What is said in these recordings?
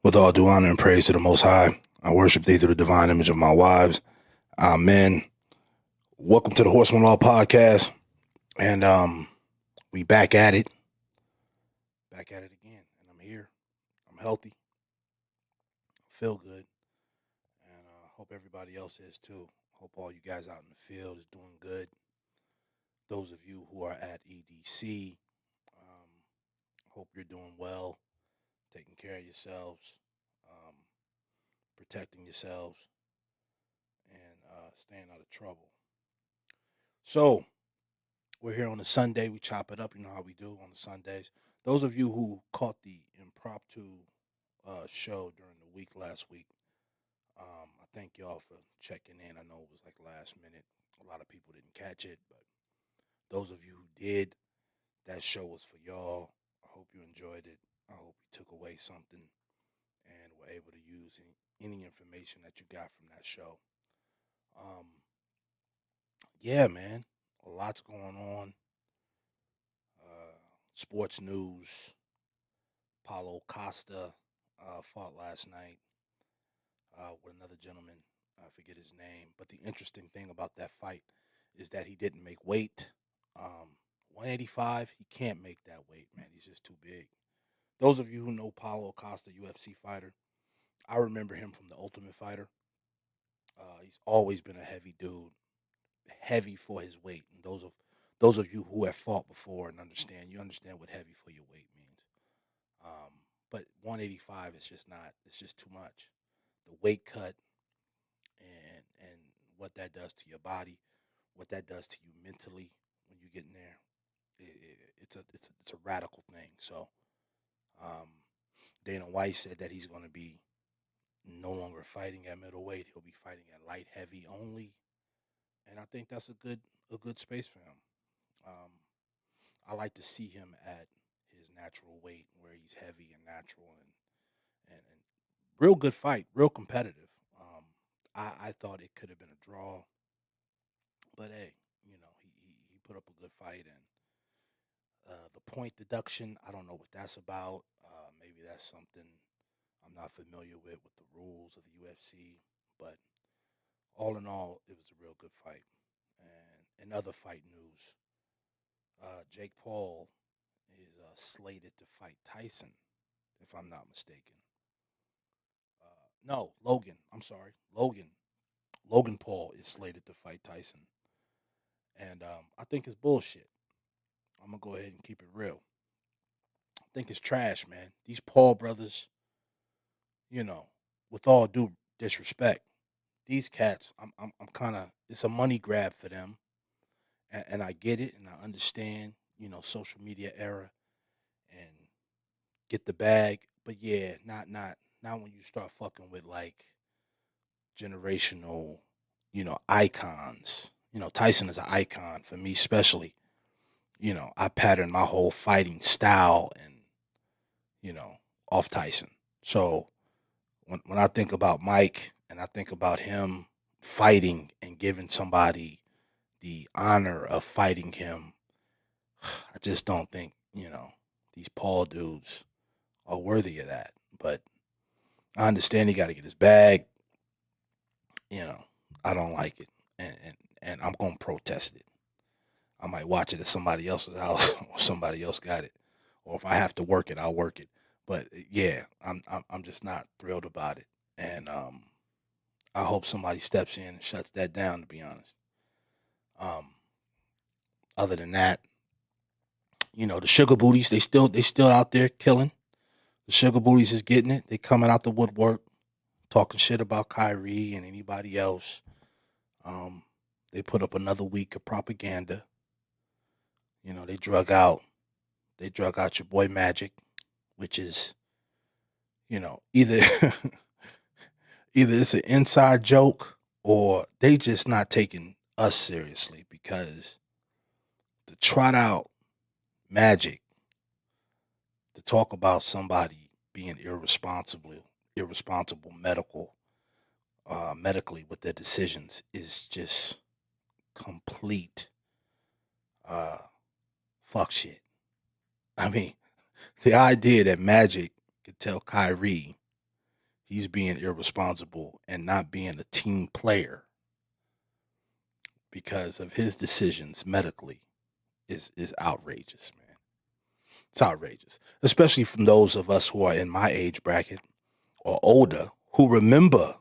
With all due honor and praise to the Most High, I worship thee through the divine image of my wives. Amen. Welcome to the Horseman Podcast. And we back at it again. And I'm here. I'm healthy. Feel good. And hope everybody else is too. Hope all you guys out in the field is doing good. Those of you who are at EDC, hope you're doing well, taking care of yourselves, protecting yourselves, and staying out of trouble. So, we're here on a Sunday. We chop it up. You know how we do on the Sundays. Those of you who caught the impromptu show during the week last week, I thank y'all for checking in. I know it was like last minute. A lot of people didn't catch it, but those of you who did, that show was for y'all. I hope you enjoyed it. I hope you took away something and were able to use any information that you got from that show. Yeah, man, a lot's going on. Sports news. Paulo Costa fought last night with another gentleman. I forget his name. But the interesting thing about that fight is that he didn't make weight. 185, he can't make that weight, man. He's just too big. Those of you who know Paulo Costa, UFC fighter, I remember him from The Ultimate Fighter. He's always been a heavy dude, heavy for his weight. And those of you who have fought before and you understand what heavy for your weight means. But 185 is just not. It's just too much. The weight cut and what that does to your body, what that does to you mentally when you get in there, it's a radical thing. So, Dana White said that he's going to be no longer fighting at middleweight. He'll be fighting at light heavy only, and I think that's a good space for him. I like to see him at his natural weight where he's heavy and natural and real good fight, real competitive. I thought it could have been a draw, but hey, he put up a good fight and the point deduction. I don't know what that's about. Maybe that's something I'm not familiar with the rules of the UFC, but all in all, it was a real good fight. And in other fight news, Jake Paul is slated to fight Tyson, if I'm not mistaken. No, Logan. I'm sorry, Logan. Logan Paul is slated to fight Tyson, and I think it's bullshit. I'm gonna go ahead and keep it real. I think it's trash, man. These Paul brothers, you know, with all due disrespect, these cats, I'm kind of. It's a money grab for them, and I get it, and I understand. Social media era, and get the bag. But yeah, not when you start fucking with like generational, icons. Tyson is an icon for me, especially. I patterned my whole fighting style and you know off Tyson. So when I think about Mike and I think about him fighting and giving somebody the honor of fighting him, I just don't think these Paul dudes are worthy of that. But I understand he got to get his bag. You know, I don't like it, and I'm gonna protest it. I might watch it at somebody else's house or somebody else got it, or if I have to work it, I'll work it. But yeah, I'm just not thrilled about it, and I hope somebody steps in and shuts that down. To be honest, um, other than that, the sugar booties they still out there killing. The sugar booties is getting it. They coming out the woodwork, talking shit about Kyrie and anybody else. Um, they put up another week of propaganda. They drug out your boy Magic, which is either either it's an inside joke or they just not taking us seriously because to trot out Magic to talk about somebody being irresponsible medically with their decisions is just complete uh fuck shit. I mean, the idea that Magic could tell Kyrie he's being irresponsible and not being a team player because of his decisions medically is outrageous, man. It's outrageous, especially from those of us who are in my age bracket or older who remember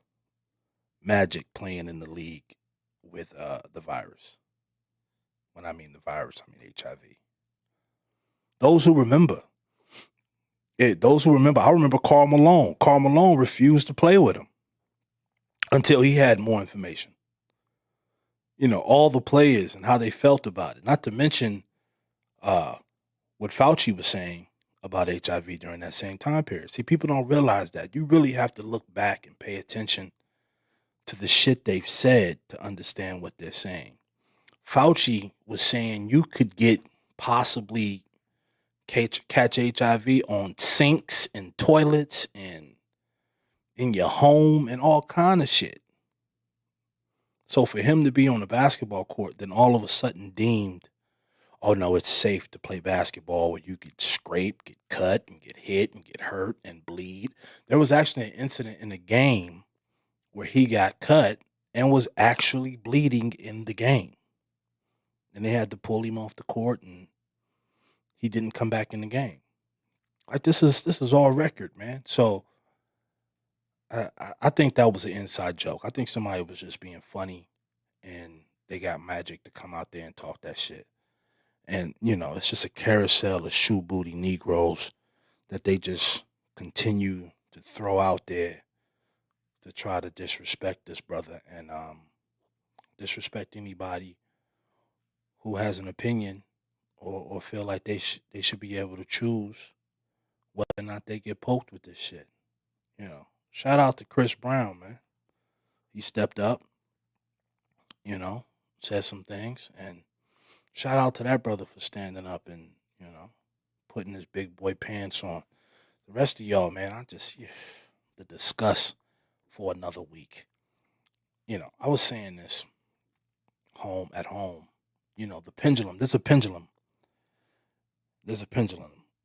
Magic playing in the league with the virus. When I mean the virus, I mean HIV. Those who remember, I remember Karl Malone. Karl Malone refused to play with him until he had more information. All the players and how they felt about it. Not to mention what Fauci was saying about HIV during that same time period. See, people don't realize that. You really have to look back and pay attention to the shit they've said to understand what they're saying. Fauci was saying you could possibly catch HIV on sinks and toilets and in your home and all kind of shit. So for him to be on a basketball court, then all of a sudden deemed, oh no, it's safe to play basketball where you get scraped, get cut, and get hit and get hurt and bleed. There was actually an incident in the game where he got cut and was actually bleeding in the game. And they had to pull him off the court and he didn't come back in the game. Like this is all record, man. So I think that was an inside joke. I think somebody was just being funny and they got Magic to come out there and talk that shit. And, it's just a carousel of shoe booty Negroes that they just continue to throw out there to try to disrespect this brother and disrespect anybody who has an opinion or feel like they should be able to choose whether or not they get poked with this shit. Shout out to Chris Brown, man. He stepped up, said some things, and shout out to that brother for standing up and, putting his big boy pants on. The rest of y'all, man, the discuss for another week. I was saying this at home, the pendulum, there's a pendulum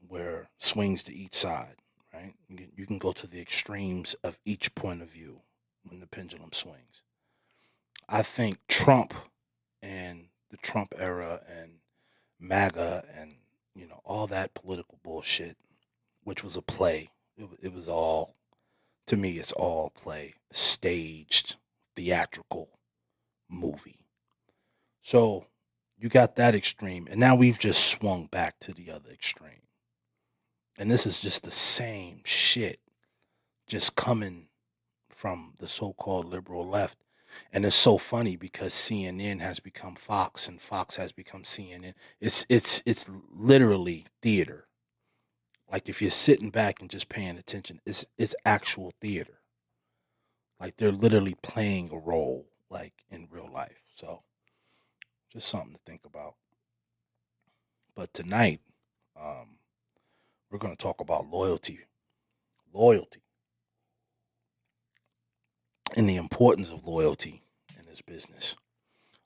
where swings to each side, right? You can go to the extremes of each point of view when the pendulum swings. I think Trump and the Trump era and MAGA and, all that political bullshit, which was a play. It was all, to me, it's all play, staged, theatrical movie. So you got that extreme, and now we've just swung back to the other extreme. And this is just the same shit just coming from the so-called liberal left. And it's so funny because CNN has become Fox and Fox has become CNN. It's literally theater. Like if you're sitting back and just paying attention, it's actual theater. Like they're literally playing a role like in real life. So just something to think about. But tonight, we're going to talk about loyalty. Loyalty. And the importance of loyalty in this business.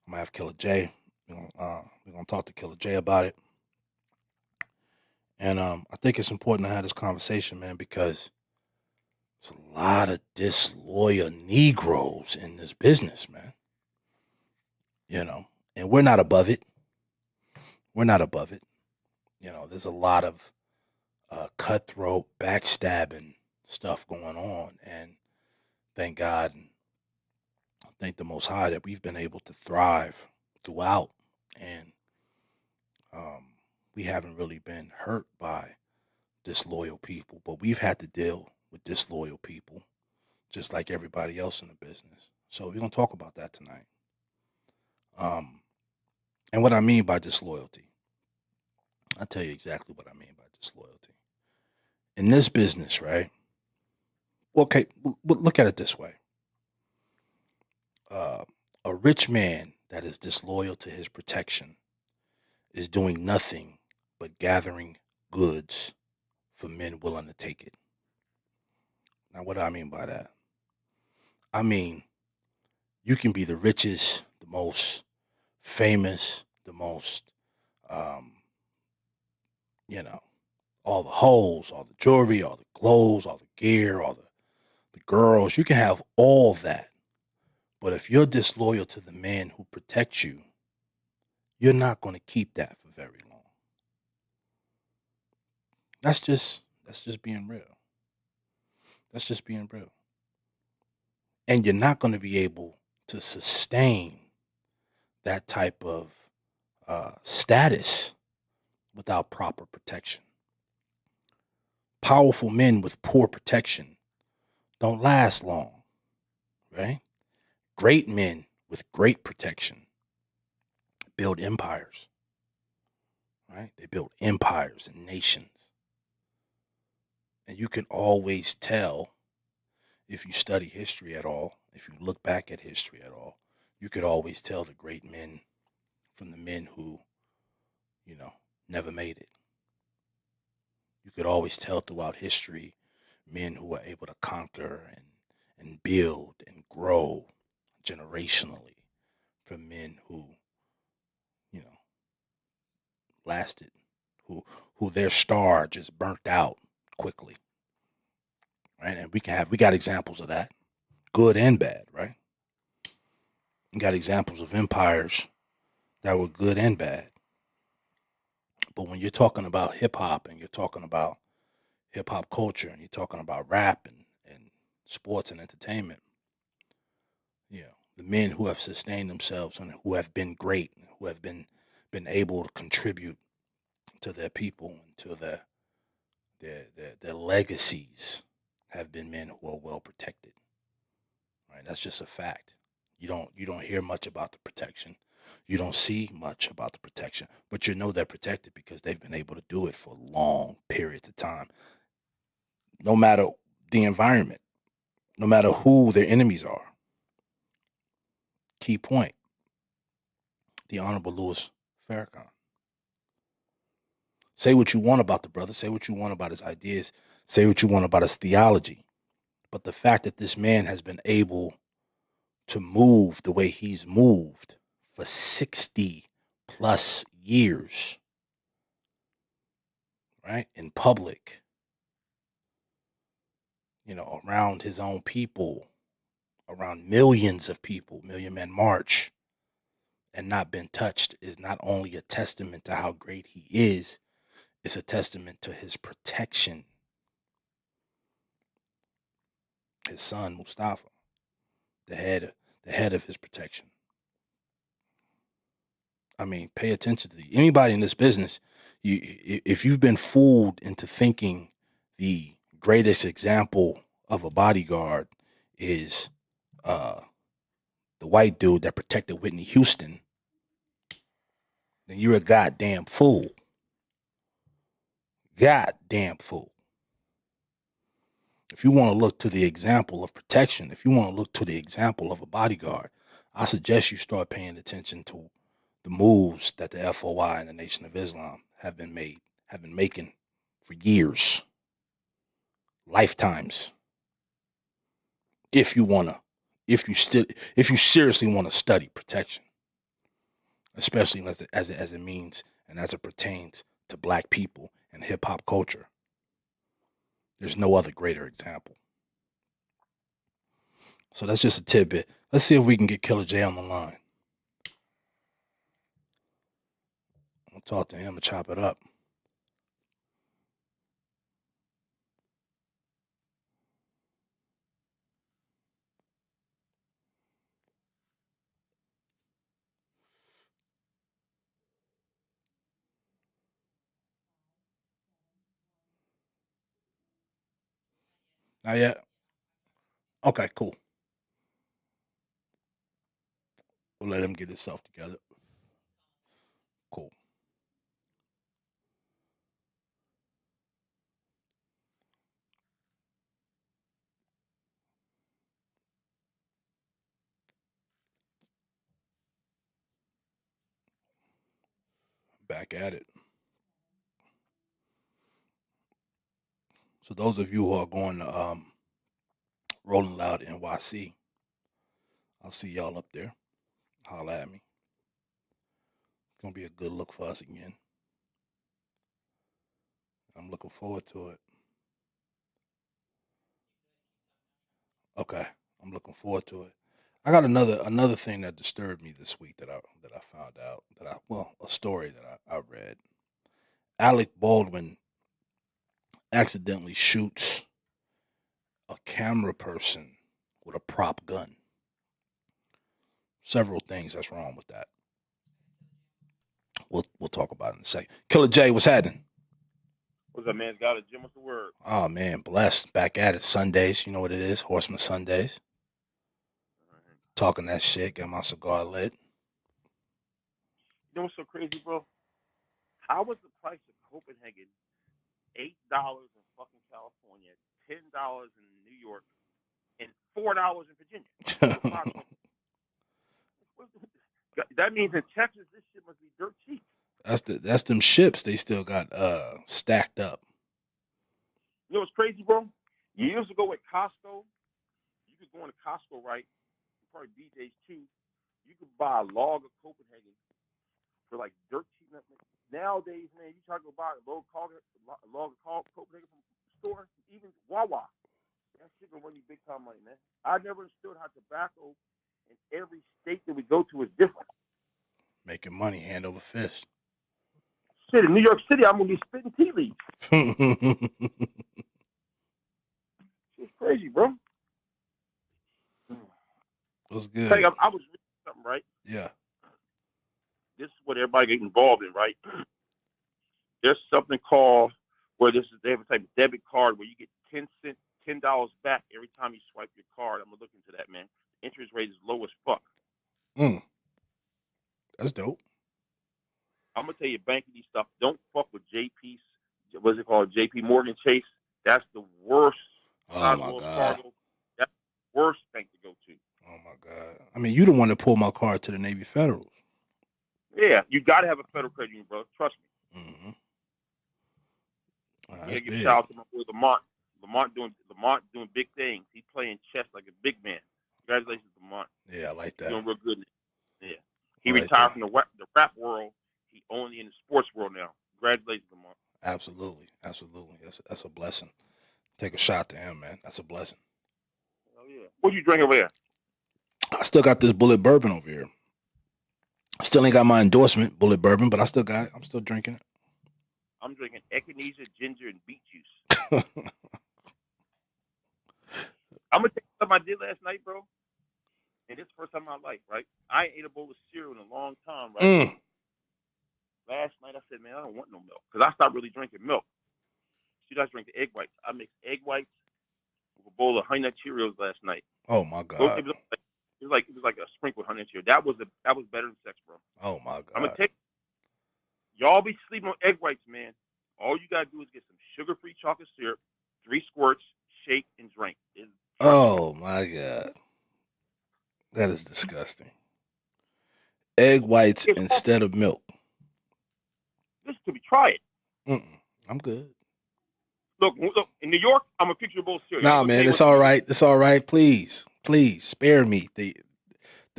I'm going to have Killa Jay. We're going to talk to Killa Jay about it. And I think it's important to have this conversation, man, because there's a lot of disloyal Negroes in this business, man. And we're not above it. We're not above it. There's a lot of cutthroat, backstabbing stuff going on. And thank God and thank the Most High that we've been able to thrive throughout. And we haven't really been hurt by disloyal people, but we've had to deal with disloyal people just like everybody else in the business. So we're going to talk about that tonight. And what I mean by disloyalty, I'll tell you exactly what I mean by disloyalty. In this business, right? Okay, look at it this way. A rich man that is disloyal to his protection is doing nothing but gathering goods for men willing to take it. Now, what do I mean by that? I mean, you can be the richest, the most famous, the most, all the hoes, all the jewelry, all the clothes, all the gear, all the girls, you can have all that. But if you're disloyal to the man who protects you, you're not going to keep that for very long. That's just being real. That's just being real. And you're not going to be able to sustain that type of status without proper protection. Powerful men with poor protection don't last long, right? Great men with great protection build empires, right? They build empires and nations. And you can always tell, if you study history at all, if you look back at history at all, you could always tell the great men from the men who, never made it. You could always tell throughout history men who were able to conquer and build and grow generationally from men who, lasted, who their star just burnt out quickly. Right? And we got examples of that, good and bad, right? We got examples of empires that were good and bad. But when you're talking about hip hop and you're talking about hip hop culture and you're talking about rap and sports and entertainment, the men who have sustained themselves and who have been great, who have been able to contribute to their people and to their legacies, have been men who are well protected. Right? That's just a fact. You don't hear much about the protection. You don't see much about the protection, but you know they're protected because they've been able to do it for long periods of time. No matter the environment, no matter who their enemies are. Key point. The Honorable Louis Farrakhan. Say what you want about the brother. Say what you want about his ideas. Say what you want about his theology. But the fact that this man has been able to move the way he's moved for 60 plus years, right, in public, around his own people, around millions of people, Million Man March, and not been touched, is not only a testament to how great he is, it's a testament to his protection. His son, Mustafa, the head of his protection. I mean, pay attention to anybody in this business. If you've been fooled into thinking the greatest example of a bodyguard is the white dude that protected Whitney Houston, then you're a goddamn fool. Goddamn fool. If you want to look to the example of protection, if you want to look to the example of a bodyguard, I suggest you start paying attention to the moves that the FOI and the Nation of Islam have been making for years, lifetimes. If you seriously want to study protection, especially as it means and as it pertains to black people and hip hop culture, there's no other greater example. So that's just a tidbit. Let's see if we can get Killa Jay on the line. I'll talk to him and chop it up. Not yet? Okay, cool. We'll let him get himself together. Cool. Back at it. So those of you who are going to Rolling Loud NYC, I'll see y'all up there. Holla at me. It's gonna be a good look for us again. I'm looking forward to it. Okay, I'm looking forward to it. I got another thing that disturbed me this week that I found out a story that I read. Alec Baldwin accidentally shoots a camera person with a prop gun. Several things that's wrong with that. We'll talk about it in a second. Killa Jay, what's happening? What's up, man? Got a Jim? What's the word? Oh man, blessed. Back at it. Sundays, you know what it is. Horseman Sundays. Talking that shit. Got my cigar lit. You know what's so crazy, bro? How was the price of Copenhagen $8 in fucking California, $10 in New York, and $4 in Virginia? That means in Texas, this shit must be dirt cheap. That's them ships they still got stacked up. You know what's crazy, bro? Years ago at Costco, you could go into Costco, right? Probably BJ's too. You could buy a log of Copenhagen for like dirt cheap. Nowadays, man, you try to go buy a log of Copenhagen from the store, even Wawa. That shit gonna run you big time money, man. I never understood how tobacco in every state that we go to is different. Making money hand over fist. Shit, in New York City, I'm gonna be spitting tea leaves. It's crazy, bro. What's good? Hey, I was reading something, right? Yeah. This is what everybody gets involved in, right? There's something called where they have a type of debit card where you get $10 back every time you swipe your card. I'm gonna look into that, man. The interest rate is low as fuck. That's dope. I'm gonna tell you, banking stuff. Don't fuck with JP's. What's it called? JP Morgan Chase. That's the worst. Oh my God. That's the worst bank to go to. Oh my God. I mean, you the one that pulled my card to the Navy Federals. Yeah, you gotta have a federal credit union, brother. Trust me. Mm-hmm. Yeah, give a shout out to my boy Lamont. Lamont doing big things. He's playing chess like a big man. Congratulations, Lamont. Yeah, I like that. He's doing real good. Yeah, he retired from the rap world. He only in the sports world now. Congratulations, Lamont. Absolutely. That's a blessing. Take a shot to him, man. That's a blessing. Oh yeah. What you drink over there? I still got this Bullet Bourbon over here. Still ain't got my endorsement, Bullet Bourbon, but I still got it. I'm still drinking it. I'm drinking echinacea, ginger, and beet juice. I'm gonna tell you something I did last night, bro. And this is the first time in my life, right? I ain't ate a bowl of cereal in a long time, right? Last night I said, man, I don't want no milk because I stopped really drinking milk. See, I drink the egg whites. I mixed egg whites with a bowl of Honey Nut Cheerios last night. Oh my God! It was like a sprinkle of Honey Nut Cheerios. That was better than sex, bro. Oh my God! I'm gonna take y'all be sleeping on egg whites, man. All you gotta do is get some sugar-free chocolate syrup, 3 squirts, shake and drink. Oh my God! That is disgusting. Egg whites instead of milk. Listen to me. Try it. I'm good. Look, in New York, I'm gonna picture a bowl of cereal. Nah, man, it's all right. It's all right. Please spare me the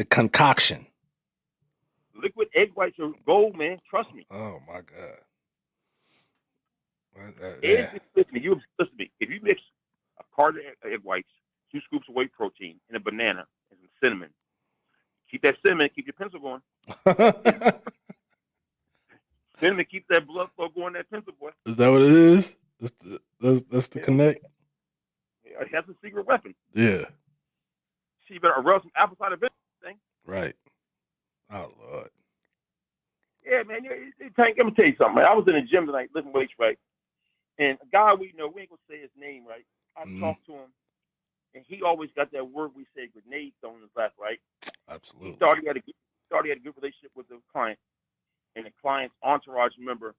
concoction. Liquid egg whites are gold, man. Trust me. Oh my God. Listen to me. If you mix a carton of egg whites, 2 scoops of whey protein, and a banana and some cinnamon, keep that cinnamon. Keep your pencil going. Cinnamon keeps that blood flow going. That pencil, boy. Is that what it is? That's the connect. Yeah, that's a secret weapon. Yeah. So you better rub some apple cider vinegar thing. Right. Oh Lord. Yeah, man. Tank, let me tell you something, man. I was in the gym tonight lifting weights, right? And a guy we know, we ain't gonna say his name, right? I talked to him, and he always got that word we say, grenade thrown in his lap, right? Absolutely. He thought he had a good relationship with the client, and the client's entourage member,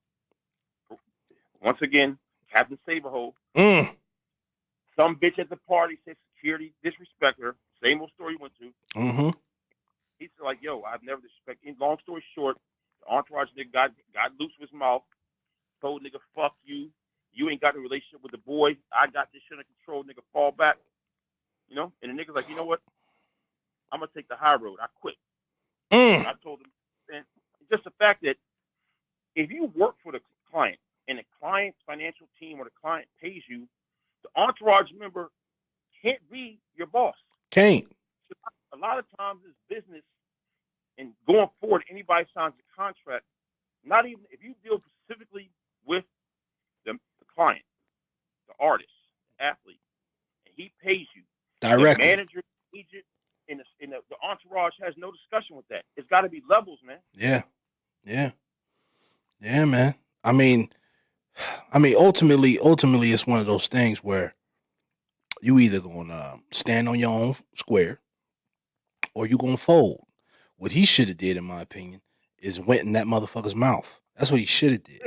once again, Captain Saberhole. Some bitch at the party said security disrespect her. Same old story went to. Mm-hmm. He said, like, yo, I've never disrespected. Long story short, the entourage nigga got loose with his mouth. Told nigga, fuck you. You ain't got a relationship with the boy. I got this shit under control. Nigga, fall back. You know? And the nigga's like, you know what? I'm going to take the high road. I quit. I told him, and just the fact that if you work for the client and the client's financial team or the client pays you, the entourage member can't be your boss. Can't. A lot of times it's business, and going forward, anybody signs a contract, not even if you deal specifically with the client, the artist, the athlete, and he pays you Directly. The manager, agent, and the entourage has no discussion with that. It's got to be levels, man. Yeah, man. I mean, ultimately, it's one of those things where you either gonna stand on your own square or you gonna fold. What he should have did, in my opinion, is went in that motherfucker's mouth. That's what he should have did.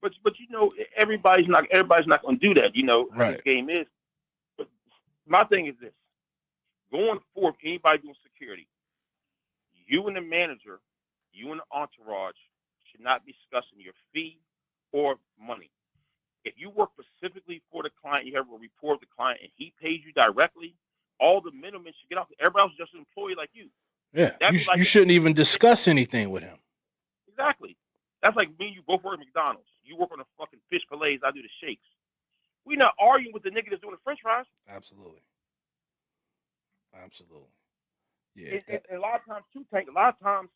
But you know, everybody's not gonna do that. You know, right. This game is. But my thing is this: going forward, anybody doing security, you and the manager, you and the entourage should not be discussing your fee or money. If you work specifically for the client, you have a report with the client, and he pays you directly, all the middlemen should get off. Everybody else is just an employee like you. Yeah, you shouldn't even discuss anything with him. Exactly. That's like me and you both work at McDonald's. You work on the fucking fish fillets, I do the shakes. We're not arguing with the nigga that's doing the french fries. Absolutely. Yeah. And a lot of times, too, Tank, a lot of times,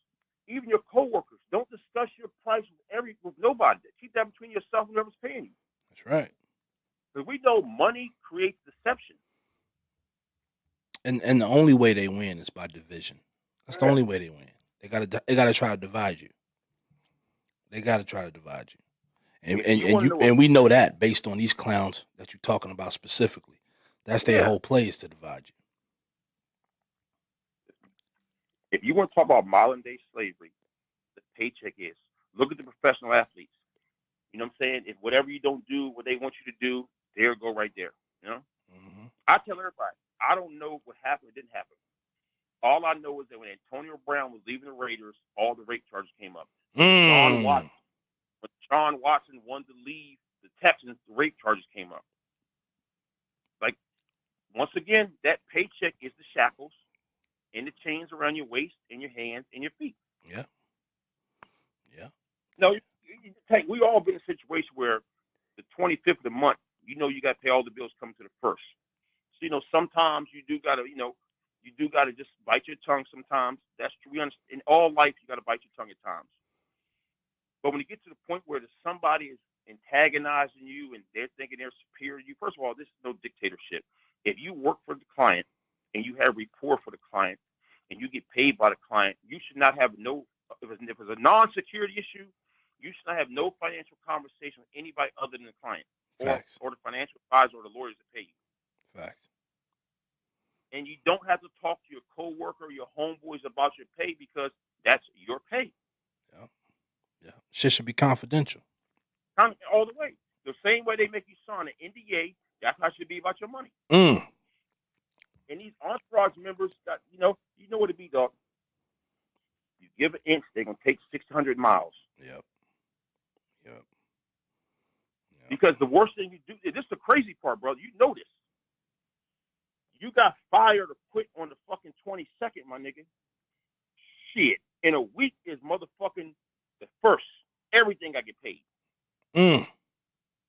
even your coworkers, don't discuss your price with nobody. Keep that between yourself and whoever's paying you. That's right. Because we know money creates deception. And the only way they win is by division. That's the only way they win. They gotta try to divide you. And we know that based on these clowns that you're talking about specifically. That's their whole play, is to divide you. If you want to talk about modern day slavery, the paycheck is. Look at the professional athletes. You know what I'm saying? If whatever you don't do, what they want you to do, there go right there. You know? Mm-hmm. I tell everybody, I don't know what happened or didn't happen. All I know is that when Antonio Brown was leaving the Raiders, all the rape charges came up. When Sean Watson wanted to leave the Texans, the rape charges came up. Like, once again, that paycheck is the shackles and the chains around your waist and your hands and your feet. Yeah. No, we all been in a situation where the 25th of the month, you know, you got to pay all the bills coming to the first. So, you know, sometimes you do got to just bite your tongue sometimes. That's true. In all life, you got to bite your tongue at times. But when you get to the point where somebody is antagonizing you and they're thinking they're superior to you, first of all, this is no dictatorship. If you work for the client and you have rapport for the client and you get paid by the client, you should not have if it's a non-security issue, you should not have no financial conversation with anybody other than the client or the financial advisor or the lawyers that pay you. Facts. And you don't have to talk to your coworker or your homeboys about your pay because that's your pay. Yeah. Shit should be confidential. All the way. The same way they make you sign an NDA, that's how it should be about your money. And these entourage members, you know what it be, dog. You give an inch, they're going to take 600 miles. Yep. Because the worst thing you do, this is the crazy part, brother. You know this. You got fired or quit on the fucking 22nd, my nigga. Shit. In a week is motherfucking the first. Everything I get paid.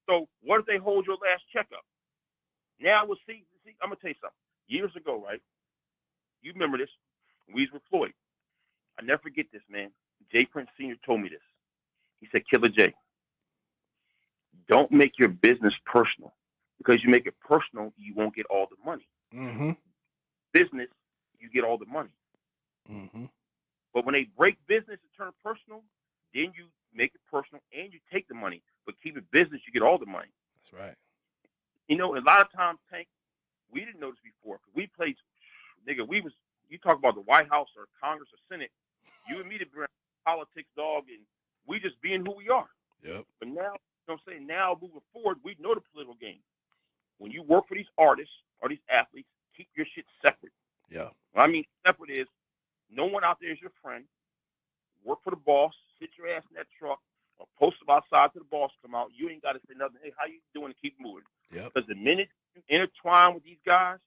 So what if they hold your last checkup? Now we'll see. I'm going to tell you something. Years ago, right? You remember this. We was with Floyd. I never forget this, man. Jay Prince Sr. told me this. He said, Killa Jay, don't make your business personal. Because you make it personal, you won't get all the money. Mm-hmm. Business, you get all the money. Mm-hmm. But when they break business and turn personal, then you make it personal and you take the money. But keep it business, you get all the money. That's right. You know, a lot of times, Tank, we didn't know this before. Because we played, nigga, you talk about the White House or Congress or Senate, you and me to be politics, dog, and we just being who we are. Yep. But now, you know what I'm saying, now moving forward, we know the political game. When you work for these artists or these athletes, keep your shit separate. Yeah. What I mean separate is no one out there is your friend. Work for the boss, sit your ass in that truck, or post them outside till the boss come out. You ain't got to say nothing. Hey, how you doing? And keep moving. Yep. Because the minute you intertwine with these guys,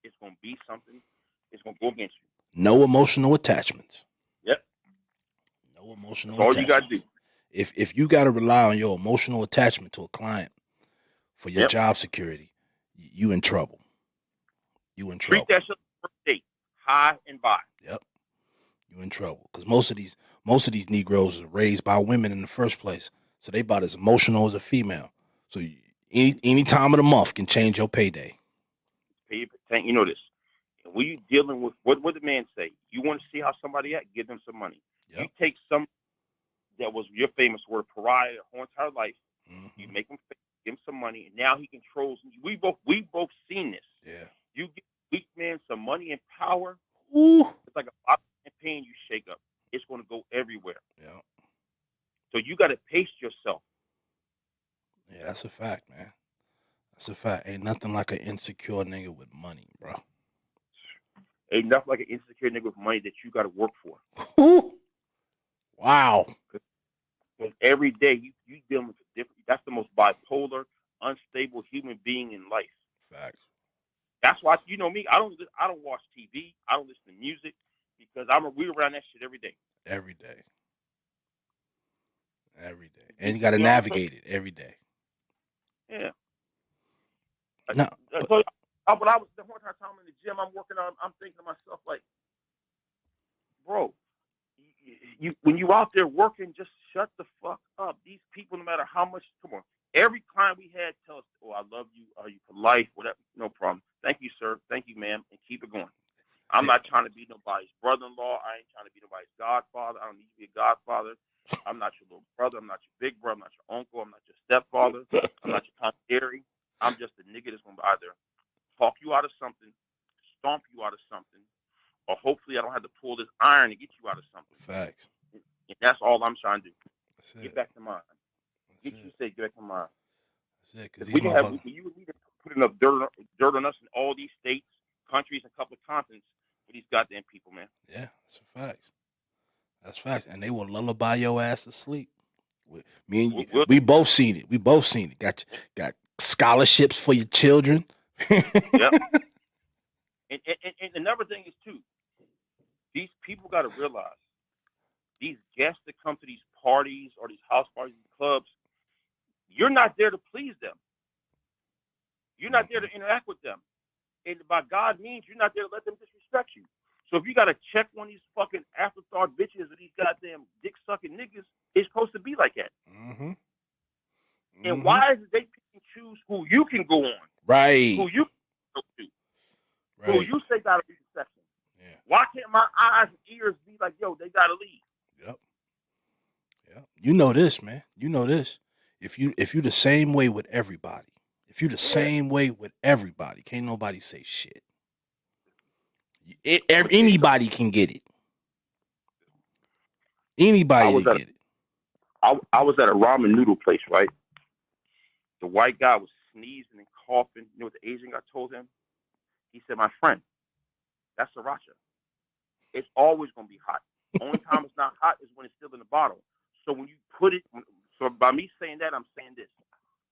it's going to be something. It's going to go against you. No emotional attachments. Yep. No emotional That's attachments. All you got to do. If you got to rely on your emotional attachment to a client for your job security, you in trouble. You in Treat trouble. that shit like first date, high and by. Yep. You in trouble because most of these Negroes are raised by women in the first place, so they about as emotional as a female. So any time of the month can change your payday. You know this. And when you dealing with what the man say, you want to see how somebody act, give them some money. Yep. You take some that was your famous word pariah their whole entire life. Mm-hmm. You make him give him some money, and now he controls. We both seen this. Yeah. You give weak man some money and power. Ooh. It's like a bottle of champagne you shake up. It's going to go everywhere. Yeah. So you got to pace yourself. Yeah, that's a fact, man. That's a fact. Ain't nothing like an insecure nigga with money, bro. Ain't nothing like an insecure nigga with money that you got to work for. Ooh. Wow. Because every day you dealing with a different. That's the most bipolar, unstable human being in life. Facts. That's why you know me. I don't watch TV. I don't listen to music because we around that shit every day. Every day. Every day, and you got to navigate it every day. Yeah. No. So, when I was the whole time in the gym, I'm working on. I'm thinking to myself like, bro, you when you out there working, just shut the fuck up. These people, no matter how much, come on. Every client we had tell us, "Oh, I love you. Are you for life? Whatever. No problem. Thank you, sir. Thank you, ma'am, and keep it going." I'm not trying to be nobody's brother-in-law. I ain't trying to be nobody's godfather. I don't need to be a godfather. I'm not your little brother. I'm not your big brother. I'm not your uncle. I'm not your stepfather. I'm not your Aunt Gary. I'm just a nigga that's going to either talk you out of something, stomp you out of something, or hopefully I don't have to pull this iron to get you out of something. Facts. And that's all I'm trying to do. That's it. Get back to mine. Get back to mine. That's it. Because we didn't have you need to put enough dirt on us in all these states, countries, and a couple of continents for these goddamn people, man. Yeah, that's a fact. That's facts, and they will lullaby your ass to sleep. Me and you, we both seen it. We both seen it. Got scholarships for your children. Yep. And another thing is too, these people got to realize these guests that come to these parties or these house parties, these clubs, you're not there to please them. You're not there to interact with them, and by God means you're not there to let them disrespect you. So if you got to check one of these fucking afterthought bitches or these goddamn dick-sucking niggas, it's supposed to be like that. Mm-hmm. And why is it they pick and choose who you can go on? Right. Who you can go to? Right. Who you say got to be the section? Yeah. Why can't my eyes and ears be like, yo, they got to leave? Yep. Yep. You know this, man. You know this. If you the same way with everybody, same way with everybody, can't nobody say shit. Anybody can get it. Anybody can get it. I was at a ramen noodle place, right? The white guy was sneezing and coughing. You know what the Asian guy told him? He said, "My friend, that's sriracha. It's always going to be hot. Only time it's not hot is when it's still in the bottle. So when you put it, so by me saying that, I'm saying this.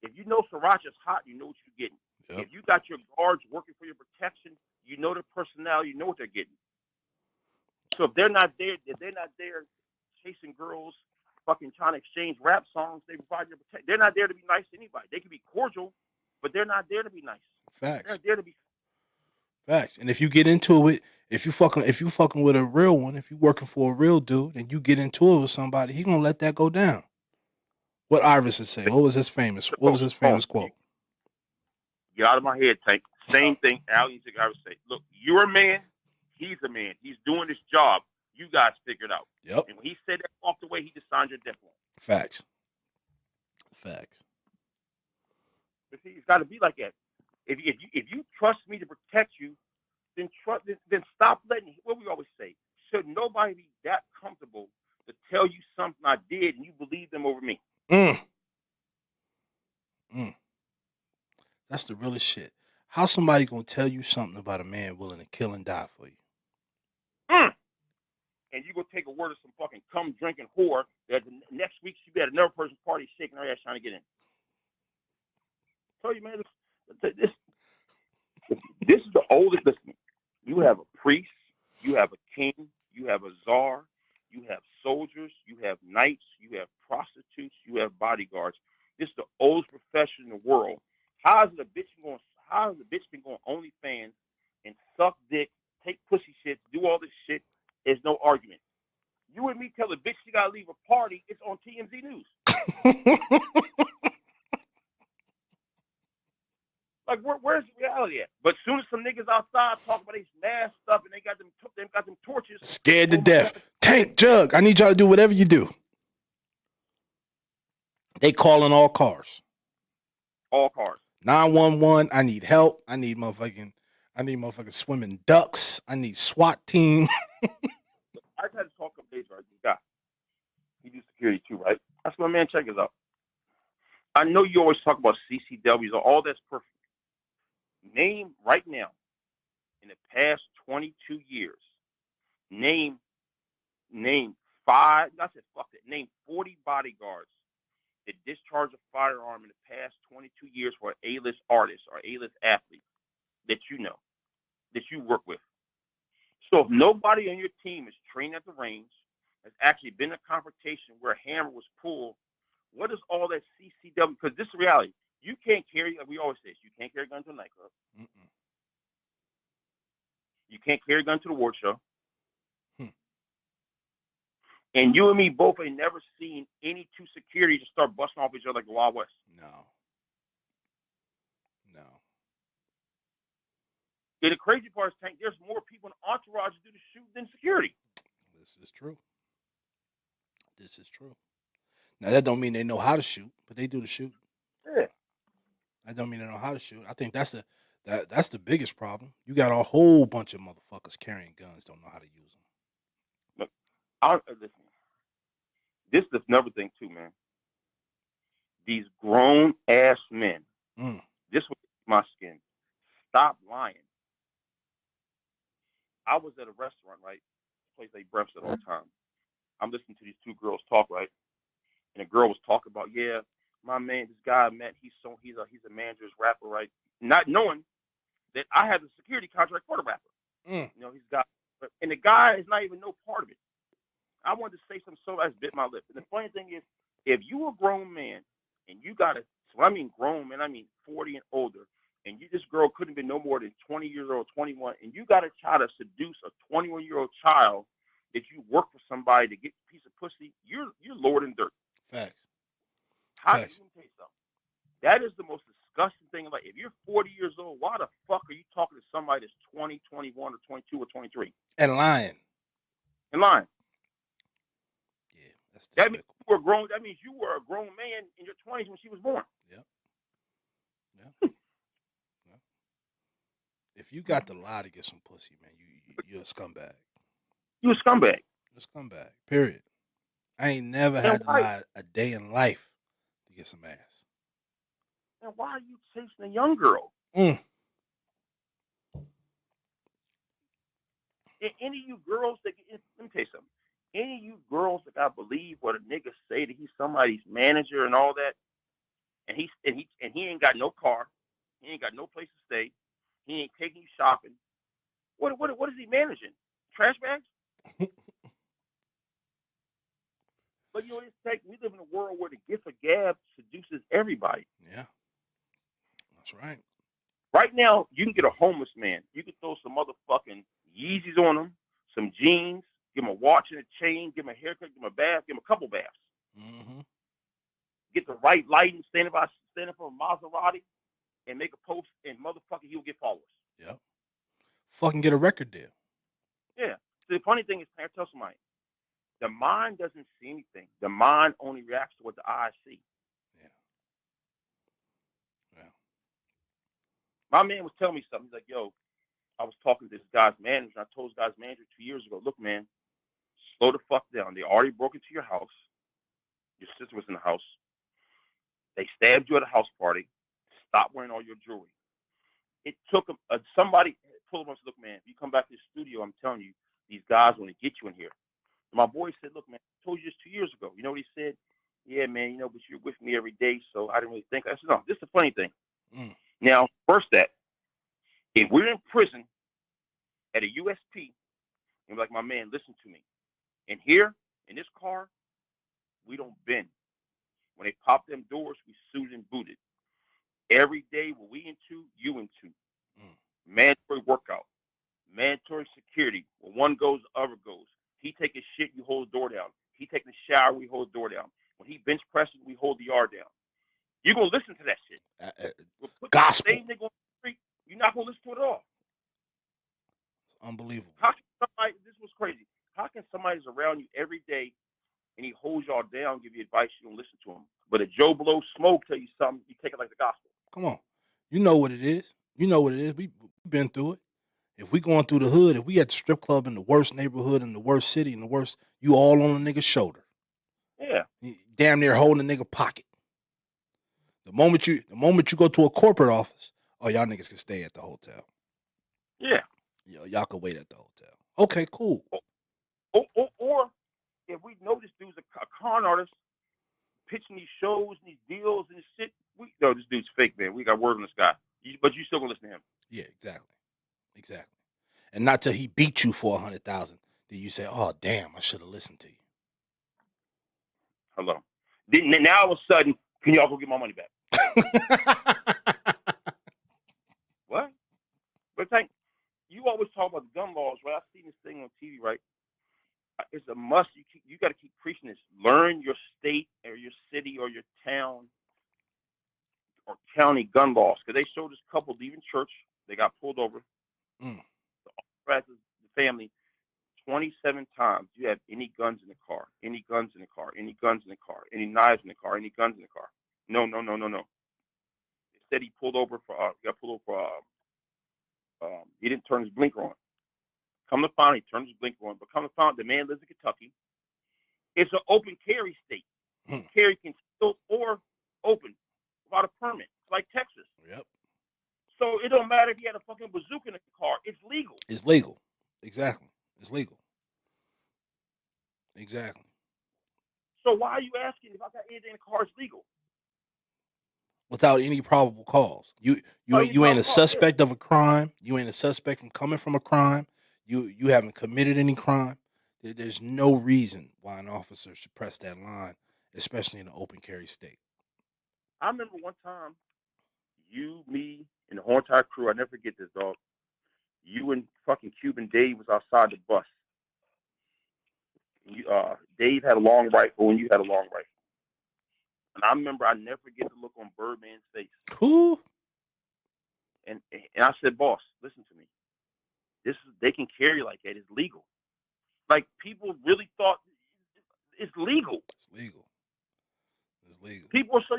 If you know sriracha's hot, you know what you're getting. Yep. If you got your guards working for your protection, you know their personality, you know what they're getting. So if they're not there chasing girls, fucking trying to exchange rap songs, they're not there to be nice to anybody. They can be cordial, but they're not there to be nice. Facts. They're there to be facts. And if you get into it, if you fucking with a real one, if you working for a real dude and you get into it with somebody, he gonna let that go down. What Iverson say? What was his famous quote? Get out of my head, Tank. Same thing Ali Iverson say. Look, you're a man, he's a man. He's doing his job. You guys figure it out. Yep. And when he said that off the way, he just signed your death warrant. Facts. But see, it's got to be like that. If you trust me to protect you, then stop letting. What we always say: should nobody be that comfortable to tell you something I did and you believe them over me? That's the realest shit. How somebody gonna tell you something about a man willing to kill and die for you? And you go take a word of some fucking cum drinking whore that the next week she be at another person's party shaking her ass trying to get in. I tell you, man, this is the oldest. Listen, you have a priest, you have a king, you have a czar, you have soldiers, you have knights, you have prostitutes, you have bodyguards. This is the oldest profession in the world. How is it a bitch going? how has the bitch been going OnlyFans and suck dick, take pussy shit, do all this shit? There's no argument. You and me tell the bitch she gotta leave a party, it's on TMZ News. Like, where's the reality at? But as soon as some niggas outside talk about these mass stuff and they got them torches, scared to death. Tank, Jug, I need y'all to do whatever you do. They calling all cars. All cars. 911. I need help. I need motherfucking swimming ducks. I need SWAT team. I just had to talk a couple days, right? This guy, he do security too, right? I said, my man, check this out. I know you always talk about CCWs or all that's perfect. Name right now, in the past 22 years, name 5. I said, fuck it. Name 40 bodyguards that discharge a firearm in the past 22 years for an A-list artist or A-list athlete that you know, that you work with. So if nobody on your team is trained at the range, has actually been a confrontation where a hammer was pulled, what is all that CCW? Because this is reality. You can't carry, like we always say, you can't carry a gun to a nightclub. Mm-mm. You can't carry a gun to the award show. And you and me both ain't never seen any two security just start busting off each other like the Wild West. No. Yeah, the crazy part is, Tank, there's more people in entourage to do the shoot than security. This is true. Now, that don't mean they know how to shoot, but they do the shoot. Yeah. That don't mean they know how to shoot. I think that's the biggest problem. You got a whole bunch of motherfuckers carrying guns, don't know how to use them. Look, listen. This is another thing too, man. These grown ass men. This was my skin. Stop lying. I was at a restaurant, right? Place they breakfast at all the time. I'm listening to these two girls talk, right? And the girl was talking about, yeah, my man, this guy I met, he's a manager's rapper, right? Not knowing that I had the security contract for the rapper. You know, he's got, and the guy is not even no part of it. I wanted to say something so I just bit my lip. And the funny thing is, if you a grown man and you got so when I mean grown man, I mean 40 and older, and this girl couldn't be no more than 20 years old, 21, and you got to try to seduce a 21-year-old child that you work for somebody to get a piece of pussy, you're lower than dirt. Facts. Let me tell you something. That is the most disgusting thing. Like, if you're 40 years old, why the fuck are you talking to somebody that's 20, 21, or 22, or 23? And lying. Yeah, that's that means you were grown. That means you were a grown man in your 20s when she was born. Yeah. If you got to lie to get some pussy, man, you're a scumbag. You a scumbag. You're a scumbag. Period. I ain't never had to lie a day in life to get some ass. And why are you chasing a young girl? And any of you girls that let me tell you something. Any of you girls that I believe what a nigga say that he's somebody's manager and all that, and he ain't got no car, he ain't got no place to stay, he ain't taking you shopping. What is he managing? Trash bags? But you know, we live in a world where the gift of gab seduces everybody. Yeah, that's right. Right now, you can get a homeless man. You can throw some motherfucking Yeezys on him, some jeans, give him a watch and a chain, give him a haircut, give him a bath, give him a couple baths. Mm-hmm. Get the right lighting, stand for a Maserati, and make a post, and motherfucker, he'll get followers. Yep. Fucking get a record deal. Yeah. So the funny thing is, I tell somebody, the mind doesn't see anything. The mind only reacts to what the eyes see. Yeah. My man was telling me something. He's like, yo, I was talking to this guy's manager. And I told this guy's manager 2 years ago, look, man, slow the fuck down. They already broke into your house. Your sister was in the house. They stabbed you at a house party. Stop wearing all your jewelry. It took somebody told him, I said, look, man, if you come back to the studio, I'm telling you, these guys want to get you in here. And my boy said, look, man, I told you this 2 years ago. You know what he said? Yeah, man, you know, but you're with me every day, so I didn't really think. I said, no, this is the funny thing. Now, first if we're in prison at a USP, and like, my man, listen to me. And here, in this car, we don't bend. When they pop them doors, we suited and booted. every day. What we into, you into. Mandatory workout, mandatory security. When one goes, the other goes. He take a shit, you hold the door down. He take a shower, we hold the door down. When he bench presses, we hold the yard down. You're gonna listen to that shit. We'll put Gospel. the same nigga on the street. You're not gonna listen to it at all. Unbelievable. How can somebody? This was crazy. How can somebody who's around you every day and he holds y'all down, give you advice, you don't listen to him? But if Joe Blow Smoke tell you something, you take it like the gospel. Come on, you know what it is. You know what it is. We've been through it. If we going through the hood, if we at the strip club in the worst neighborhood, in the worst city, in the worst, you all on a nigga's shoulder. Yeah. You damn near holding a nigga pocket. The moment you go to a corporate office, oh, y'all niggas can stay at the hotel. Yeah. Y'all can wait at the hotel. Okay, cool. Or if we know this dude's a con artist pitching these shows and these deals and this shit, this dude's fake, man. We got word on this guy. But you still gonna listen to him. Yeah, exactly. And not till he beat you for 100,000, then you say, "Oh, damn, I should have listened to you." Hello. Now all of a sudden, can y'all go get my money back? What? But think, you always talk about the gun laws, right? I've seen this thing on TV, right? It's a must. You got to keep preaching this. Learn your state or your city or your town or county gun laws. Because they showed this couple leaving church. They got pulled over. The family 27 times. Do you have any guns in the car? Any guns in the car? Any guns in the car? Any knives in the car? Any guns in the car? No. They said he pulled over for. Got pulled over for. He didn't turn his blinker on. Come to find, he turns his blinker on. But come to find, the man lives in Kentucky. It's an open carry state. Carry concealed or open without a permit, like Texas. Yep. So it don't matter if you had a fucking bazooka in the car. It's legal. It's legal. Exactly. It's legal. Exactly. So why are you asking if I got anything in the car? It's legal. Without any probable cause. You ain't a suspect of a crime. You ain't a suspect from coming from a crime. You haven't committed any crime. There's no reason why an officer should press that line, especially in an open carry state. I remember one time, you, me, and the whole entire crew, I never forget this, dog. You and fucking Cuban Dave was outside the bus. Dave had a long rifle and you had a long rifle. And I remember I never forget the look on Birdman's face. Who? And I said, boss, listen to me. They can carry like that. It's legal. Like, people really thought it's legal. It's legal. It's legal. People are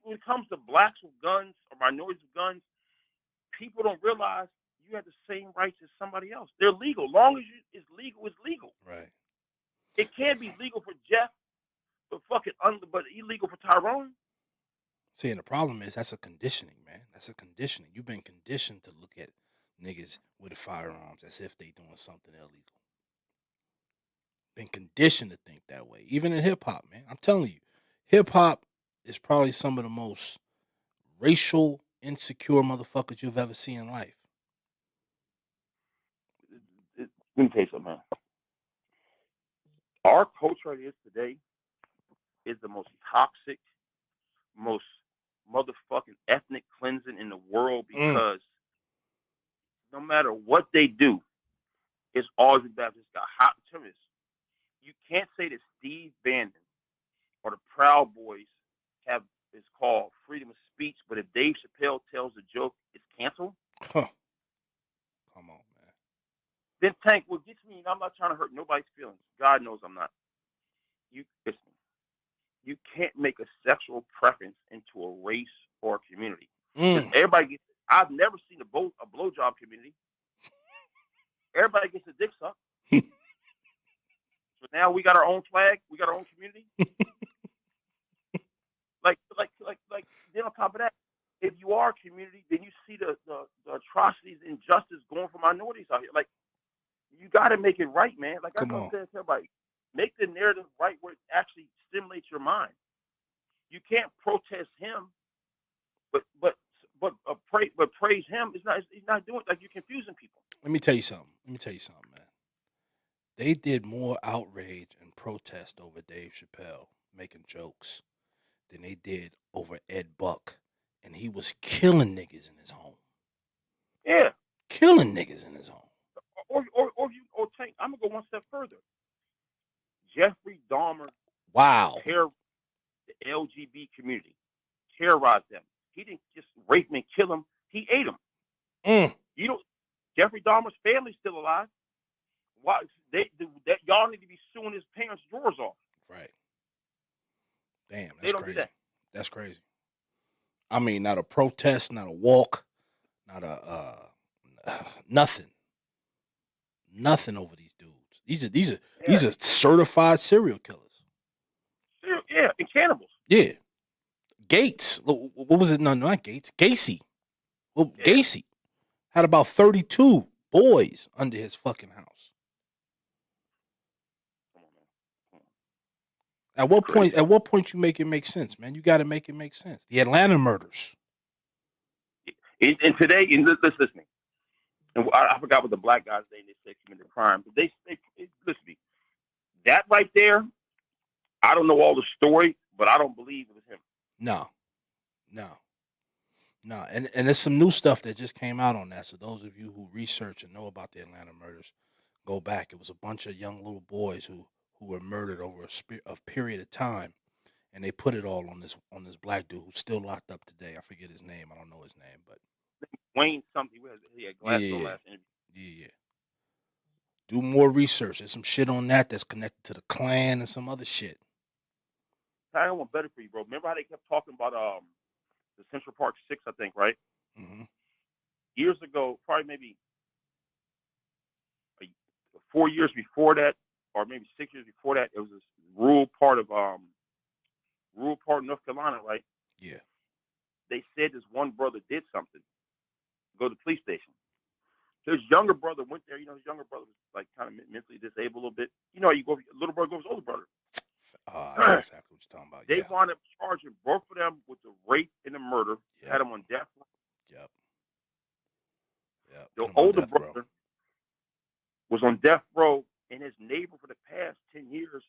when it comes to blacks with guns or minorities with guns, people don't realize you have the same rights as somebody else. They're legal. Long as it's legal, it's legal. Right. It can't be legal for Jeff, but illegal for Tyrone. See, and the problem is that's a conditioning, man. That's a conditioning. You've been conditioned to look at niggas with firearms as if they doing something illegal. Been conditioned to think that way. Even in hip hop, man. I'm telling you, hip hop is probably some of the most racial insecure motherfuckers you've ever seen in life. Let me tell you something, man. Our culture is today is the most toxic, most motherfucking ethnic cleansing in the world because no matter what they do, it's always about this guy. Hot terrorists. You can't say that Steve Bannon or the Proud Boys have it's called freedom of speech, but if Dave Chappelle tells a joke, it's canceled. Huh. Come on, man. Then Tank, what gets me, and I'm not trying to hurt nobody's feelings. God knows I'm not. Listen, you can't make a sexual preference into a race or a community. Everybody gets. I've never seen a blowjob community. Everybody gets a dick suck. So now we got our own flag. We got our own community. like. Then on top of that, if you are a community, then you see the atrocities, injustice going for minorities out here. Like, you got to make it right, man. Like I said to everybody, make the narrative right where it actually stimulates your mind. You can't protest him, but praise him. He's not doing it. Like, you're confusing people. Let me tell you something, man. They did more outrage and protest over Dave Chappelle making jokes than they did over Ed Buck and he was killing niggas in his home. Yeah. Killing niggas in his home. Or Tank, I'm gonna go one step further. Jeffrey Dahmer. Wow. The LGBT community, terrorized them. He didn't just rape them and kill them. He ate them. You don't. Jeffrey Dahmer's family's still alive. Why y'all need to be suing his parents' drawers off. Right. Damn, that's they don't crazy. Do that. That's crazy. I mean, not a protest, not a walk, not a nothing. Nothing over these dudes. These are certified serial killers. Yeah, and cannibals. Yeah. Gates. What was it? No, not Gates. Gacy. Well, yeah. Gacy had about 32 boys under his fucking house. At what point you make it make sense, man? You got to make it make sense. The Atlanta murders. And today, and listen to me. And I forgot what the black guy's name they said committed crime, but they listen to me. That right there, I don't know all the story, but I don't believe it was him. No. And there's some new stuff that just came out on that. So those of you who research and know about the Atlanta murders, go back. It was a bunch of young little boys who were murdered over a period of time, and they put it all on this black dude who's still locked up today. I forget his name. I don't know his name, but Wayne something. He had glass on last interview. Yeah. Do more research. There's some shit on that that's connected to the Klan and some other shit. I want better for you, bro. Remember how they kept talking about the Central Park 6, I think, right? Mm-hmm. Years ago, probably maybe 4 years before that, or maybe 6 years before that, it was this rural part of North Carolina, right? Yeah. They said this one brother did something. Go to the police station. His younger brother went there. You know, his younger brother was like kind of mentally disabled a little bit. You know, you go, little brother goes, older brother. I know exactly what you're talking about. They wound up charging both of them with the rape and the murder. Had them on death row. Yep. The older brother was on death row, and his neighbor for the past 10 years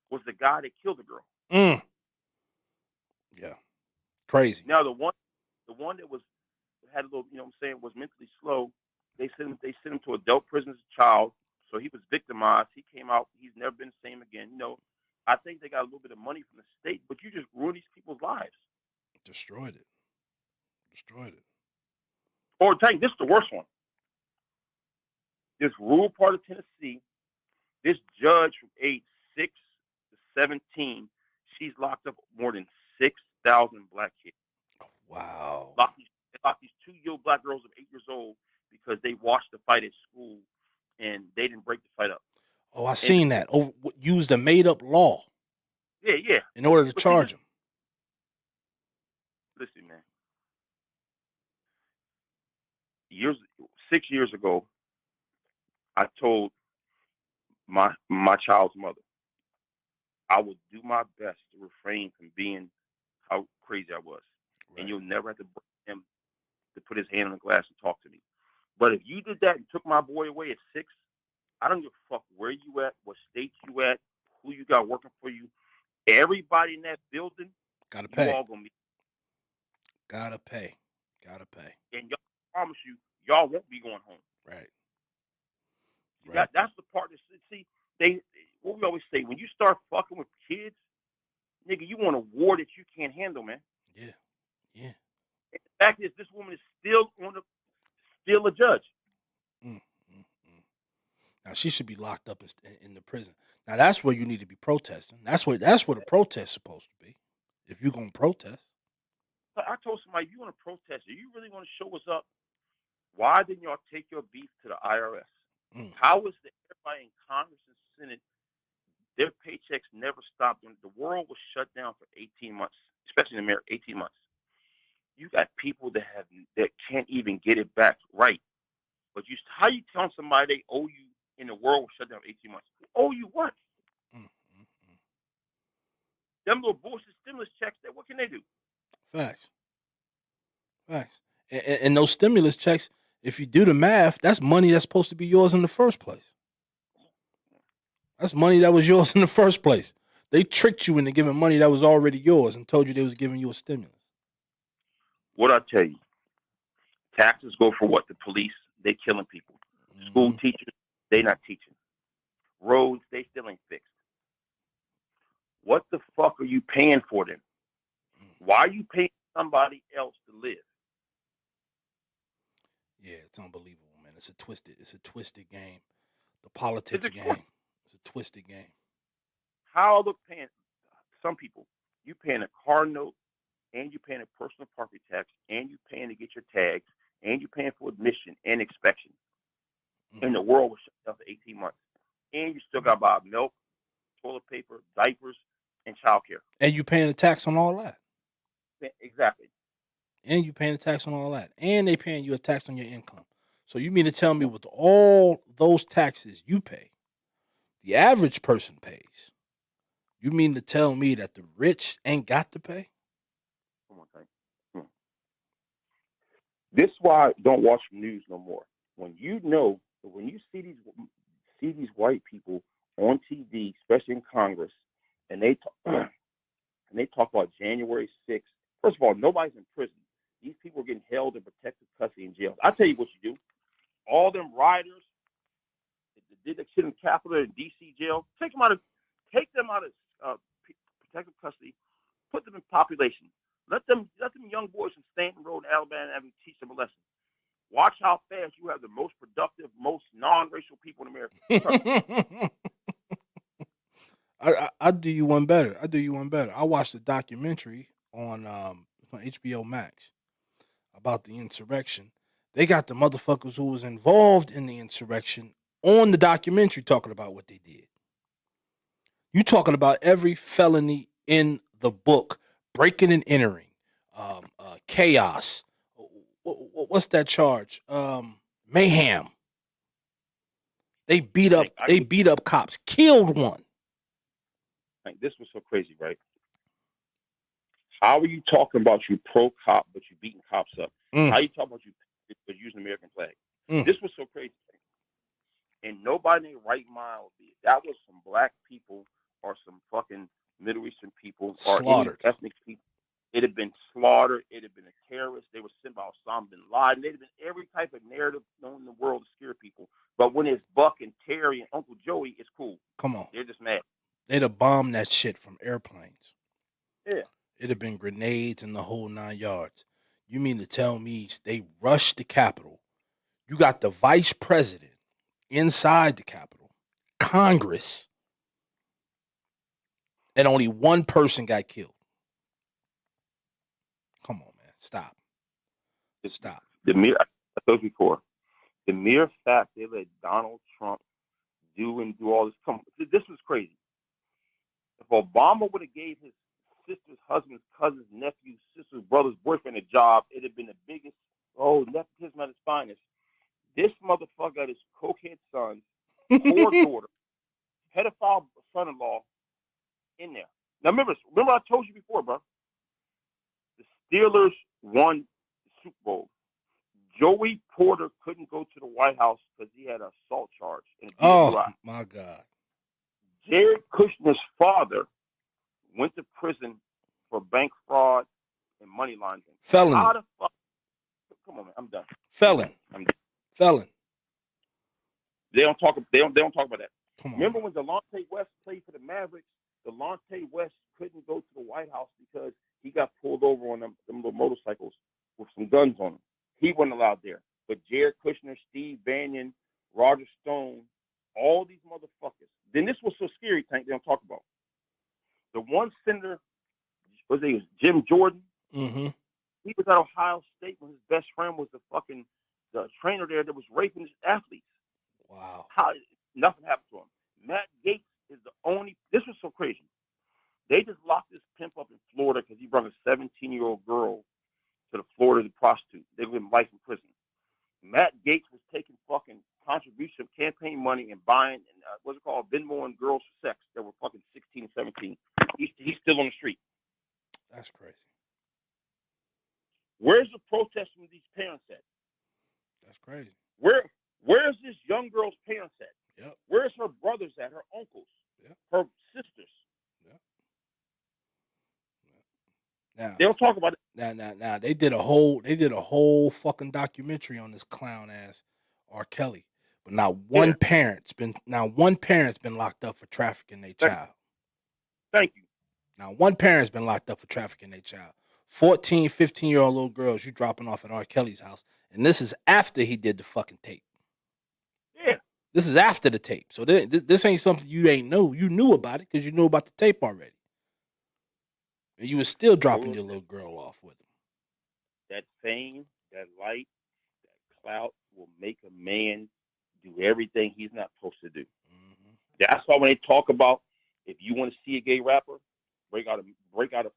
was the guy that killed the girl. Yeah. Crazy. Now the one that had a little, you know what I'm saying, was mentally slow. They sent him to adult prison as a child. So he was victimized. He came out. He's never been the same again. You know, I think they got a little bit of money from the state, but you just ruined these people's lives. Destroyed it. Or Tank, this is the worst one. This rural part of Tennessee, this judge from age 6 to 17, she's locked up more than 6,000 black kids. Wow. They locked these 2 young black girls of 8 years old because they watched the fight at school and they didn't break the fight up. Oh, I seen that. Used a made-up law. Yeah. In order to charge them. Listen, man. 6 years ago, I told my child's mother, I will do my best to refrain from being how crazy I was. Right. And you'll never have to bring him to put his hand on the glass and talk to me. But if you did that and took my boy away at 6, I don't give a fuck where you at, what state you at, who you got working for you. Everybody in that building, gotta pay. You all gonna be. Gotta pay. And y'all, I promise you, y'all won't be going home. Right. That's the part that, see, what we always say, when you start fucking with kids, nigga, you want a war that you can't handle, man. Yeah. And the fact is, this woman is still a judge. Now she should be locked up in the prison. Now that's where you need to be protesting. That's what a protest is supposed to be. If you're gonna protest. I told somebody, if you want to protest, if you really want to show us up, why didn't y'all take your beef to the IRS? How is it everybody in Congress and Senate, their paychecks never stopped when the world was shut down for 18 months, especially in America, 18 months. You got people that can't even get it back right. But how you telling somebody they owe you in the world was shut down for 18 months? They owe you what? Them little bullshit stimulus checks, what can they do? Facts. And those stimulus checks, if you do the math, that's money that's supposed to be yours in the first place. That's money that was yours in the first place. They tricked you into giving money that was already yours and told you they was giving you a stimulus. What I tell you, taxes go for what? The police, they killing people. School teachers, they not teaching. Roads, they still ain't fixed. What the fuck are you paying for them? Why are you paying somebody else to live? Yeah, it's unbelievable, man. It's a twisted game. The politics game. It's a twisted game. How are they paying some people? You paying a car note, and you paying a personal property tax, and you paying to get your tags, and you paying for admission and inspection. And the world was shut down for 18 months. And you still got to buy milk, toilet paper, diapers, and childcare. And you paying a tax on all that. Exactly. And you paying a tax on all that. And they paying you a tax on your income. So you mean to tell me with all those taxes you pay, the average person pays, you mean to tell me that the rich ain't got to pay? Come on, This is why I don't watch the news no more. When you see these white people on TV, especially in Congress, and they talk about January 6th. First of all, nobody's in prison. These people are getting held in protective custody in jails. I tell you what you do. All them rioters that did that shit in Capitol and D.C. jail, take them out of protective custody, put them in population. Let them young boys from Stanton Road, Alabama Avenue teach them a lesson. Watch how fast you have the most productive, most non-racial people in America. I do you one better. I watched a documentary on HBO Max about the insurrection. They got the motherfuckers who was involved in the insurrection on the documentary talking about what they did. You talking about every felony in the book, breaking and entering, chaos. What's that charge? Mayhem. They beat up cops, killed one. This was so crazy, right? How are you talking about you pro cop, but you beating cops up? How are you talking about you using the American flag? This was so crazy. And nobody in their right mind would be. That was some black people or some fucking Middle Eastern people slaughtered. Or any ethnic people. It had been slaughtered. It had been a terrorist. They were sent by Osama bin Laden. They'd have been every type of narrative known in the world to scare people. But when it's Buck and Terry and Uncle Joey, it's cool. Come on. They're just mad. They'd have bombed that shit from airplanes. Yeah. It'd have been grenades and the whole 9 yards. You mean to tell me they rushed the Capitol? You got the vice president inside the Capitol, Congress, and only one person got killed. Come on, man. Stop. I told you before. The mere fact they let Donald Trump do all this. This was crazy. If Obama would have gave his sister's husband's cousin's nephew, sister's brother's boyfriend a job, it'd have been the biggest, nepotism at its finest. This motherfucker got his cokehead son, poor daughter, pedophile son-in-law in there. Now remember I told you before, bro. The Steelers won the Super Bowl. Joey Porter couldn't go to the White House because he had an assault charge. My God. Jared Kushner's father went to prison for bank fraud and money laundering. Felony. How the fuck? Come on, man. I'm done. Felon. They don't talk about that. Come on. Remember when Delonte West played for the Mavericks? Delonte West couldn't go to the White House because he got pulled over on them little motorcycles with some guns on him. He wasn't allowed there. But Jared Kushner, Steve Bannon, Roger Stone, all these motherfuckers. Then this was so scary, Tank, they don't talk about. The one senator, Jim Jordan? Mm-hmm. He was at Ohio State when his best friend was the trainer there that was raping his athletes. Wow. Nothing happened to him. Matt Gaetz is the only. This was so crazy. They just locked this pimp up in Florida because he brought a 17-year-old girl to the Florida prostitute. They gave him life in prison. Matt Gaetz was taking fucking contribution campaign money and buying Venmo and girls for sex that were fucking 16 and 17. He's still on the street. That's crazy. Where's the protest from these parents at? That's crazy. Where's this young girl's parents at? Yep. Where's her brothers at? Her uncles? Yep. Her sisters? Yep. Now, they don't talk about it. Now they did a whole fucking documentary on this clown ass R. Kelly, but not one parent's been locked up for trafficking their child. Thank you. Now one parent's been locked up for trafficking their child. 14, 15-year-old little girls you dropping off at R. Kelly's house, and this is after he did the fucking tape. Yeah. This is after the tape, so this ain't something you ain't know. You knew about it because you knew about the tape already, and you was still dropping your little girl off with him. That fame, that light, that clout will make a man do everything he's not supposed to do. Mm-hmm. That's why when they talk about if you want to see a gay rapper, break out a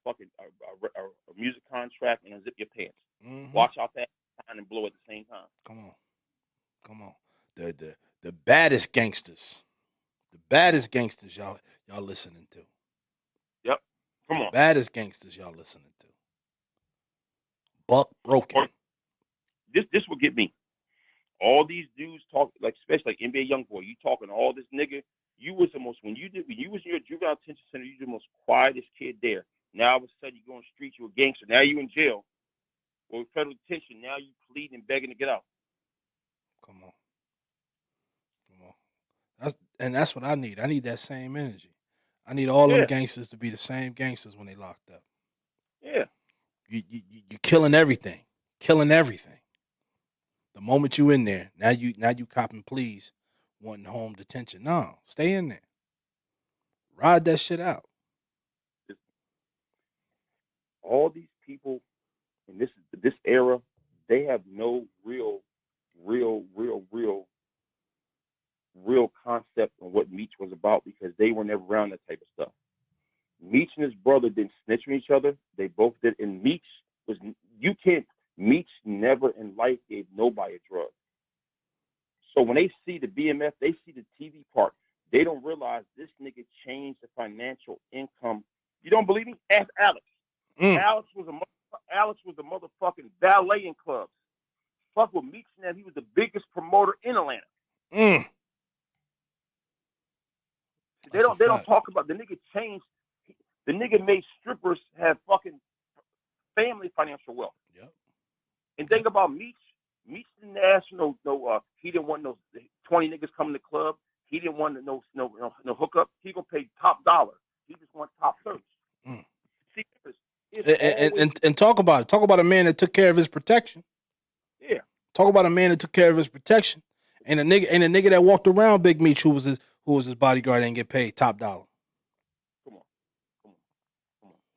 fucking a music contract and unzip your pants. Mm-hmm. Watch out that sign and blow at the same time. Come on. The baddest gangsters. Y'all listening to. Yep. Come on. The baddest gangsters y'all listening to. Buck Broken. This will get me. All these dudes talk, like especially like NBA YoungBoy, you talking all this nigga. You was the most when you was in your juvenile detention center, you were the most quietest kid there. Now all of a sudden you go on the street, you're a gangster. Now you in jail or federal detention. Now you pleading and begging to get out. Come on. That's what I need. I need that same energy. I need all them gangsters to be the same gangsters when they locked up. Yeah. You're killing everything. The moment you in there, now you copping pleas, wanting home detention. No, stay in there. Ride that shit out. All these people in this era, they have no real concept on what Meech was about because they were never around that type of stuff. Meech and his brother didn't snitch on each other. They both did. And Meech never in life gave nobody a drug. So when they see the BMF, they see the TV part. They don't realize this nigga changed the financial income. You don't believe me? Ask Alex. Alex was a motherfucking valet in clubs. Fuck with Meech and them. He was the biggest promoter in Atlanta. They don't talk about the nigga changed. The nigga made strippers have fucking family financial wealth. Yep. And think about Meech. Meech didn't ask no. He didn't want no 20 niggas coming to the club. He didn't want no hookup. He gonna pay top dollar. He just want top service. See, and talk about it. Talk about a man that took care of his protection. Yeah. Talk about a man that took care of his protection. And a nigga that walked around Big Meech who was his bodyguard and get paid top dollar.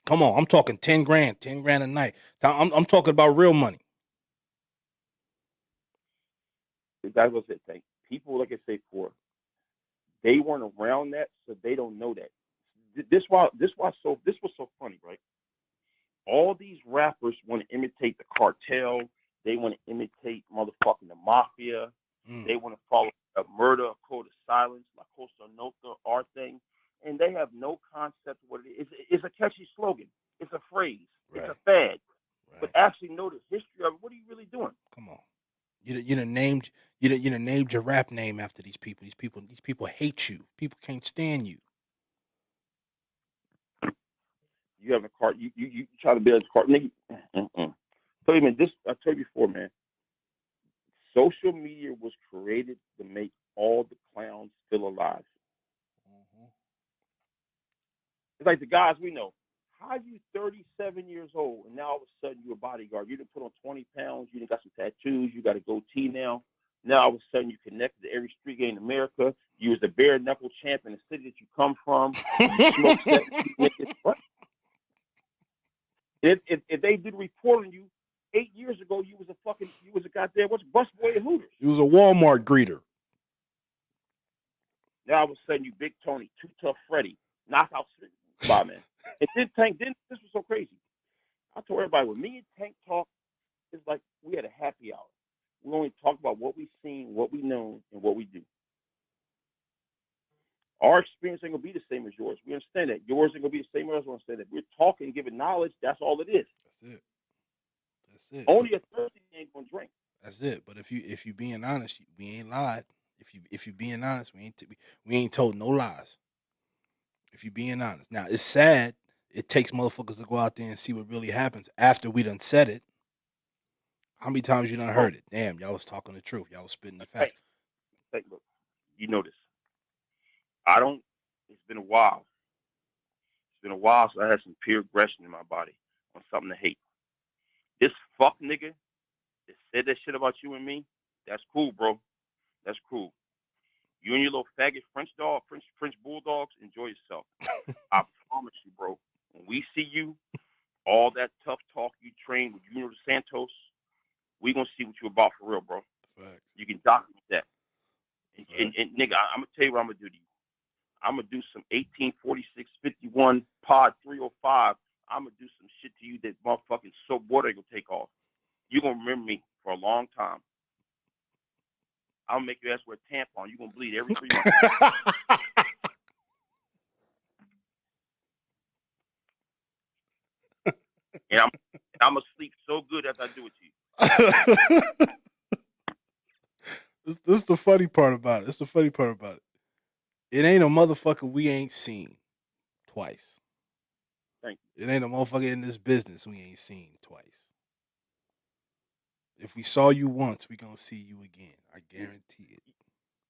Come on. I'm talking 10 grand a night. I'm talking about real money. That's what I said. People, like I say before, they weren't around that, so they don't know that. This was so funny, right? All these rappers want to imitate the cartel. They want to imitate motherfucking the mafia. They want to follow a murder, a code of silence, La Cosa Nostra, our thing. And they have no concept of what it is. It's a catchy slogan. It's a phrase. Right. It's a fad. Right. But actually know the history of it. What are you really doing? Come on. You done named your rap name after these people. These people hate you. People can't stand you. You have a cart. You try to build a cart, nigga. So man, I told you before, man. Social media was created to make all the clowns feel alive. It's like the guys we know. How are you 37 years old and now all of a sudden you're a bodyguard? You done put on 20 pounds. You done got some tattoos. You got a goatee now. Now all of a sudden you connected to every street gang in America. You was the bare knuckle champ in the city that you come from. You smoke that. What? If they did a report on you 8 years ago, you was a goddamn busboy at Hooters. You was a Walmart greeter. Now all of a sudden you Big Tony, Too Tough Freddy, knockout man. And then Tank, this was so crazy. I told everybody when me and Tank talk, it's like we had a happy hour. We only talk about what we've seen, what we know, and what we do. Our experience ain't gonna be the same as yours. We understand that. Yours ain't gonna be the same as ours. We understand that. We're talking, giving knowledge. That's all it is. That's it. Only a thirsty ain't gonna drink. That's it. But if you being honest, we ain't lied. If you being honest, we ain't told no lies. If you being honest. Now it's sad it takes motherfuckers to go out there and see what really happens after we done said it. How many times you done heard it? Damn, y'all was talking the truth. Y'all was spitting the facts. Hey, look, you know this. It's been a while. It's been a while since I had some pure aggression in my body on something to hate. This fuck nigga that said that shit about you and me, that's cool, bro. That's cool. You and your little faggot French bulldogs, enjoy yourself. I promise you, bro. When we see you, all that tough talk you trained with Junior Santos, we gonna see what you about for real, bro. Facts. You can document that. And nigga, I'm gonna tell you what I'm gonna do to you. I'm gonna do some 1846-51 pod 305. I'm gonna do some shit to you that motherfucking soap water gonna take off. You gonna remember me for a long time. I'll make your ass wear a tampon. You gonna bleed every 3 months. and I'm gonna sleep so good as I do it to you. This is the funny part about it. It ain't a motherfucker we ain't seen twice. Thank you. It ain't a motherfucker in this business we ain't seen twice. If we saw you once, we gonna see you again. I guarantee it.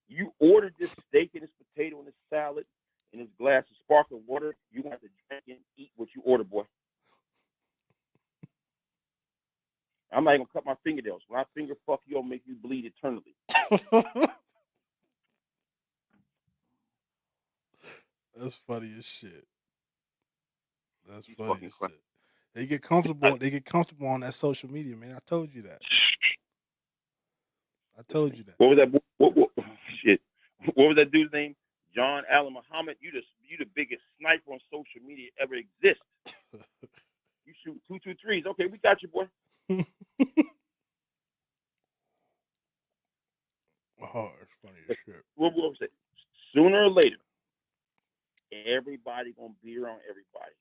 You ordered this steak and this potato and this salad and this glass of sparkling water. You gonna have to drink and eat what you ordered, boy. I'm not even gonna cut my fingernails. When I finger fuck you, I'll make you bleed eternally. That's funny as shit. That's funny as shit. They get comfortable on that social media, man. I told you that. What was that? What shit? What was that dude's name? John Allen Muhammad. You the biggest sniper on social media ever exist. You shoot 223s. Okay, we got you, boy. Oh, it's funny as shit. What was it? Sooner or later, everybody gonna be around everybody.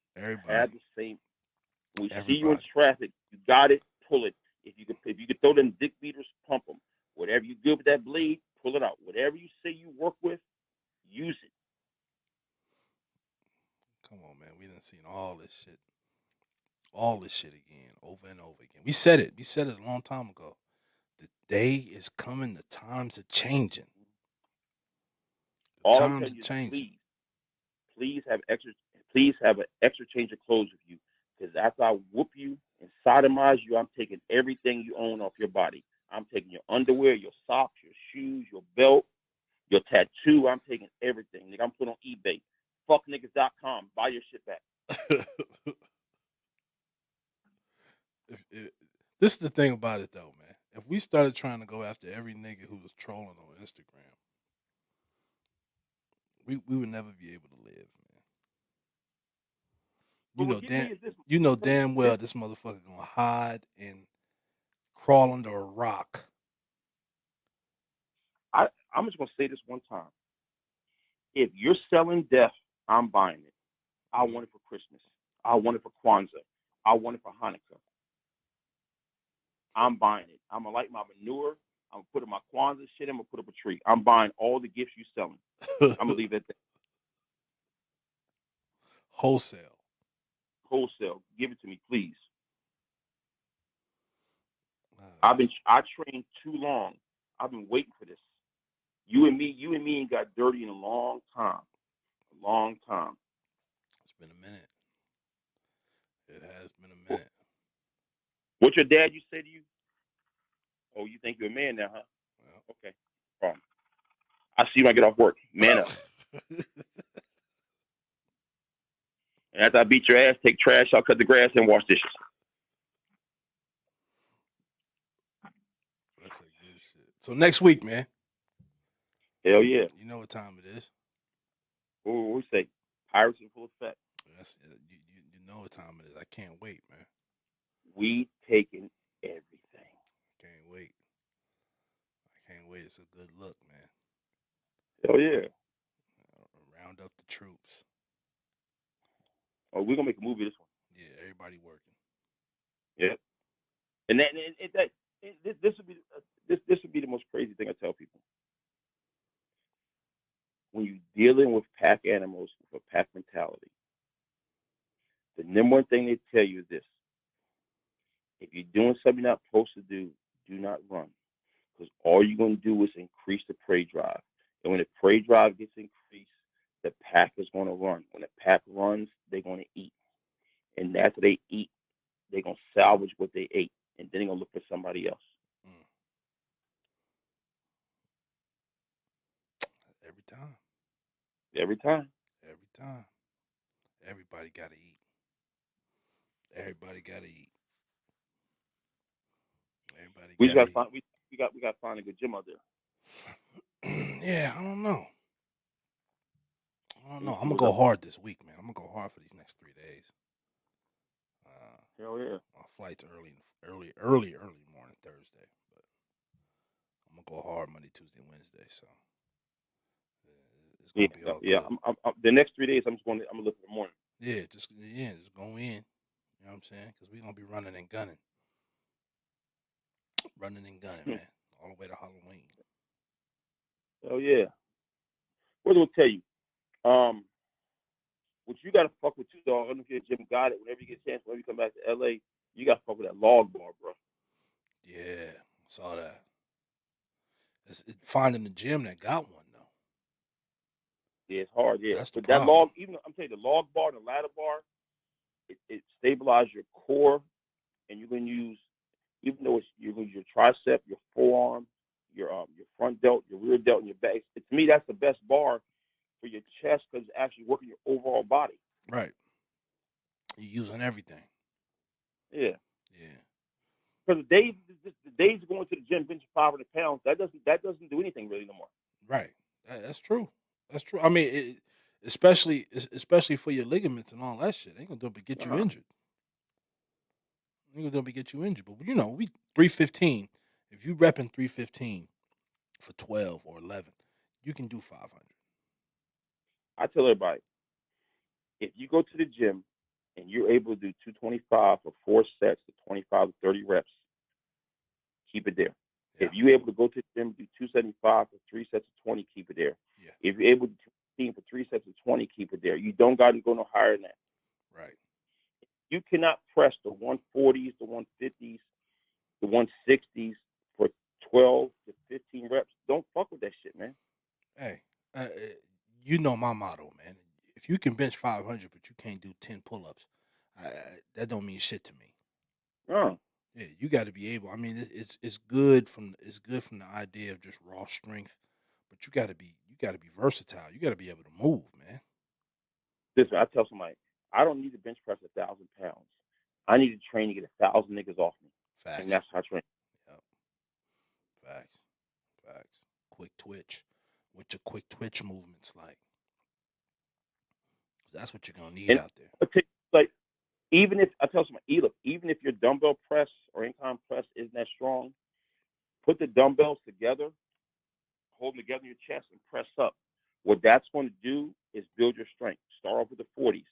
Have the same. When we see you in traffic, you got it. Pull it. If you could throw them dick beaters, pump them. Whatever you do with that blade, pull it out. Whatever you say you work with, use it. Come on, man. We done seen all this shit again, over and over again. We said it a long time ago. The day is coming. The times are changing. All I'm telling you is please have an extra change of clothes with you. Because after I whoop you and sodomize you, I'm taking everything you own off your body. I'm taking your underwear, your socks, your shoes, your belt, your tattoo. I'm taking everything. Nigga, I'm putting on eBay. Fuckniggas.com. Buy your shit back. This is the thing about it, though, man. If we started trying to go after every nigga who was trolling on Instagram, we would never be able to live, man. You know damn well this motherfucker gonna hide and crawl under a rock. I'm just gonna say this one time. If you're selling death, I'm buying it. I want it for Christmas. I want it for Kwanzaa. I want it for Hanukkah. I'm buying it. I'm gonna light my manure. I'm gonna put in my Kwanzaa shit. I'm gonna put up a tree. I'm buying all the gifts you selling. I'm gonna leave it at that. Wholesale. Give it to me, please. I trained too long. I've been waiting for this. You and me ain't got dirty in a long time. It's been a minute. It has been a minute. What your dad used to say to you? Oh, you think you're a man now, huh? Yeah. Okay. Problem. I see you when I get off work. Man up. And after I beat your ass, take trash, I'll cut the grass and wash dishes. That's like good shit. So next week, man. Hell yeah. You know what time it is. What we say? Pirates in full effect. You know what time it is. I can't wait, man. We taking everything. Can't wait. I can't wait. It's a good look, man. Hell yeah. Round up the troops. Oh, we're gonna make a movie this one. Yeah, everybody working. Yeah. And this would be the most crazy thing I tell people. When you're dealing with pack animals with a pack mentality, The number one thing they tell you is this: if you're doing something you're not supposed to do, do not run, because all you're going to do is increase the prey drive. And when the prey drive gets increased, the pack is going to run. When the pack runs, they're going to eat. And after they eat, they're going to salvage what they ate. And then they're going to look for somebody else. Every time. Every time. Every time. Everybody got to eat. Everybody got to eat. Everybody We got got to find we got to find a good gym out there. Yeah, I don't know. I'm See gonna what's go up. hard this week, man. I'm gonna go hard for these next 3 days. Hell yeah. My flight's early morning Thursday, but I'm gonna go hard Monday, Tuesday, Wednesday. So it's gonna be all yeah. good. I'm, the next 3 days, I'm gonna look in the morning. Yeah, just go in. You know what I'm saying? Because we're gonna be running and gunning, man, all the way to Halloween. Oh yeah. What will tell you? What you gotta fuck with too, dog. I don't know if Jim got it. Whenever you get a chance, whenever you come back to LA, you gotta fuck with that log bar, bro. Yeah, I saw that. It's finding the gym that got one though. Yeah, it's hard. Yeah, That's the but problem. that log, even I'm telling you, the log bar and the ladder bar, it stabilizes your core, and you can use, even though you can use your tricep, your forearm, your front delt, your rear delt, and your back. To me, that's the best bar for your chest because it's actually working your overall body. Right. You're using everything. Yeah. Yeah. Because the days of going to the gym benching 500 pounds, that doesn't do anything really no more. Right. That's true. That's true. I mean, especially for your ligaments and all that shit, ain't gonna do it but get you injured. Ain't gonna do it but get you injured. But you know, we 315. If you repping 315 for 12 or 11, you can do 500. I tell everybody, if you go to the gym and you're able to do 225 for 4 sets to 25 to 30 reps, keep it there. Yeah. If you're able to go to the gym and do 275 for 3 sets of 20, keep it there. Yeah. If you're able to do 215 for 3 sets of 20, keep it there. You don't got to go no higher than that. Right. You cannot press the 140s, the 150s, the 160s for 12 to 15 reps. Don't fuck with that shit, man. Hey, you know my motto, man. If you can bench 500 but you can't do 10 pull-ups, that don't mean shit to me. Oh. Yeah, you got to be able. I mean, it's good from the idea of just raw strength, but you got to be versatile. You got to be able to move, man. Listen, I tell somebody, I don't need to bench press 1,000 pounds. I need to train to get 1,000 niggas off me. Facts. And that's how I train. Yep. Facts. Quick twitch. What your quick twitch movements like? 'Cause that's what you're gonna need out there. Like, even if I tell somebody, look, even if your dumbbell press or incline press isn't that strong, put the dumbbells together, hold them together in your chest, and press up. What that's going to do is build your strength. Start off with the 40s,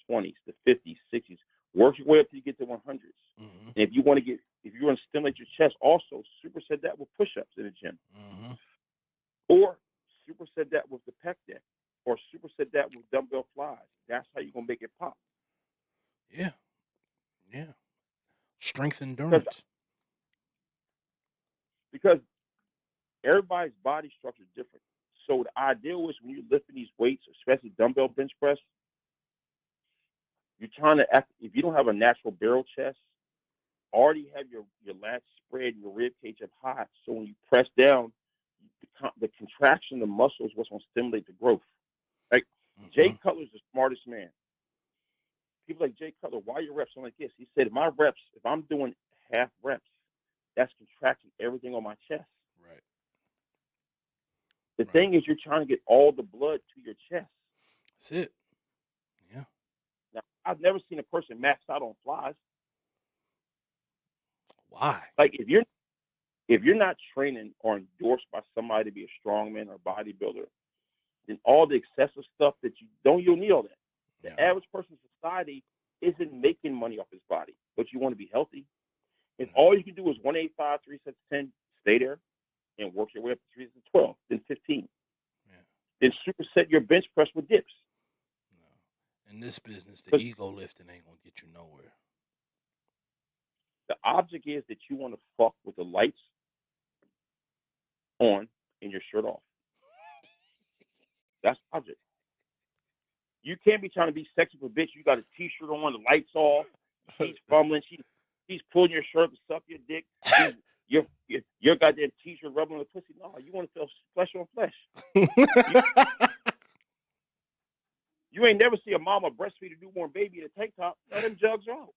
20s, the 50s, 60s. Work your way up till you get to 100s. Mm-hmm. And if you want to stimulate your chest, also superset that with push-ups in the gym, or superset that with the pec deck, or superset that with dumbbell flies. That's how you're gonna make it pop. Yeah. Strength endurance. Because everybody's body structure is different. So the ideal is when you're lifting these weights, especially dumbbell bench press, you're trying to act. If you don't have a natural barrel chest, already have your lats spread and your rib cage up high. So when you press down, the contraction of the muscle is what's going to stimulate the growth. Like Jay Cutler's the smartest man. People like Jay Cutler, why your reps are like this? He said, my reps, if I'm doing half reps, that's contracting everything on my chest. Right. The thing is, you're trying to get all the blood to your chest. That's it. Yeah. Now, I've never seen a person max out on flies. Why? Like if you're not training or endorsed by somebody to be a strongman or bodybuilder, then all the excessive stuff that you'll need all that. The average person in society isn't making money off his body, but you want to be healthy. And all you can do is 185, 3 sets of 10, stay there, and work your way up to 3 sets of 12, then 15. Yeah. Then superset your bench press with dips. No. In this business, the ego lifting ain't gonna get you nowhere. The object is that you want to fuck with the lights on and your shirt off. That's the object. You can't be trying to be sexy for bitch. You got a t-shirt on, the lights off. She's fumbling. She's pulling your shirt to suck your dick. Your goddamn t-shirt rubbing on the pussy. No, you want to feel flesh on flesh. You ain't never see a mama breastfeed a newborn baby in a tank top. No, them jugs are out.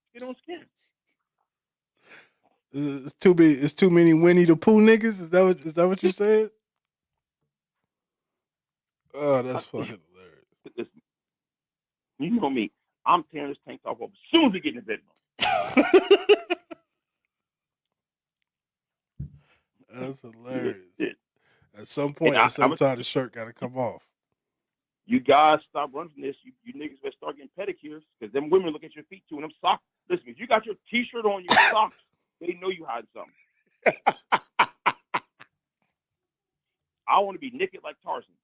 Skin on skin. It's too many Winnie the Pooh niggas. Is that what you said? Oh, that's fucking hilarious. Listen, you know me. I'm tearing this tank top off as soon as we get in the bedroom. That's hilarious. At some point, the shirt got to come off. You guys stop running from this. You niggas better start getting pedicures because them women look at your feet too and them socks. Listen, if you got your t-shirt on, your socks, they know you hiding something. I want to be naked like Tarzan.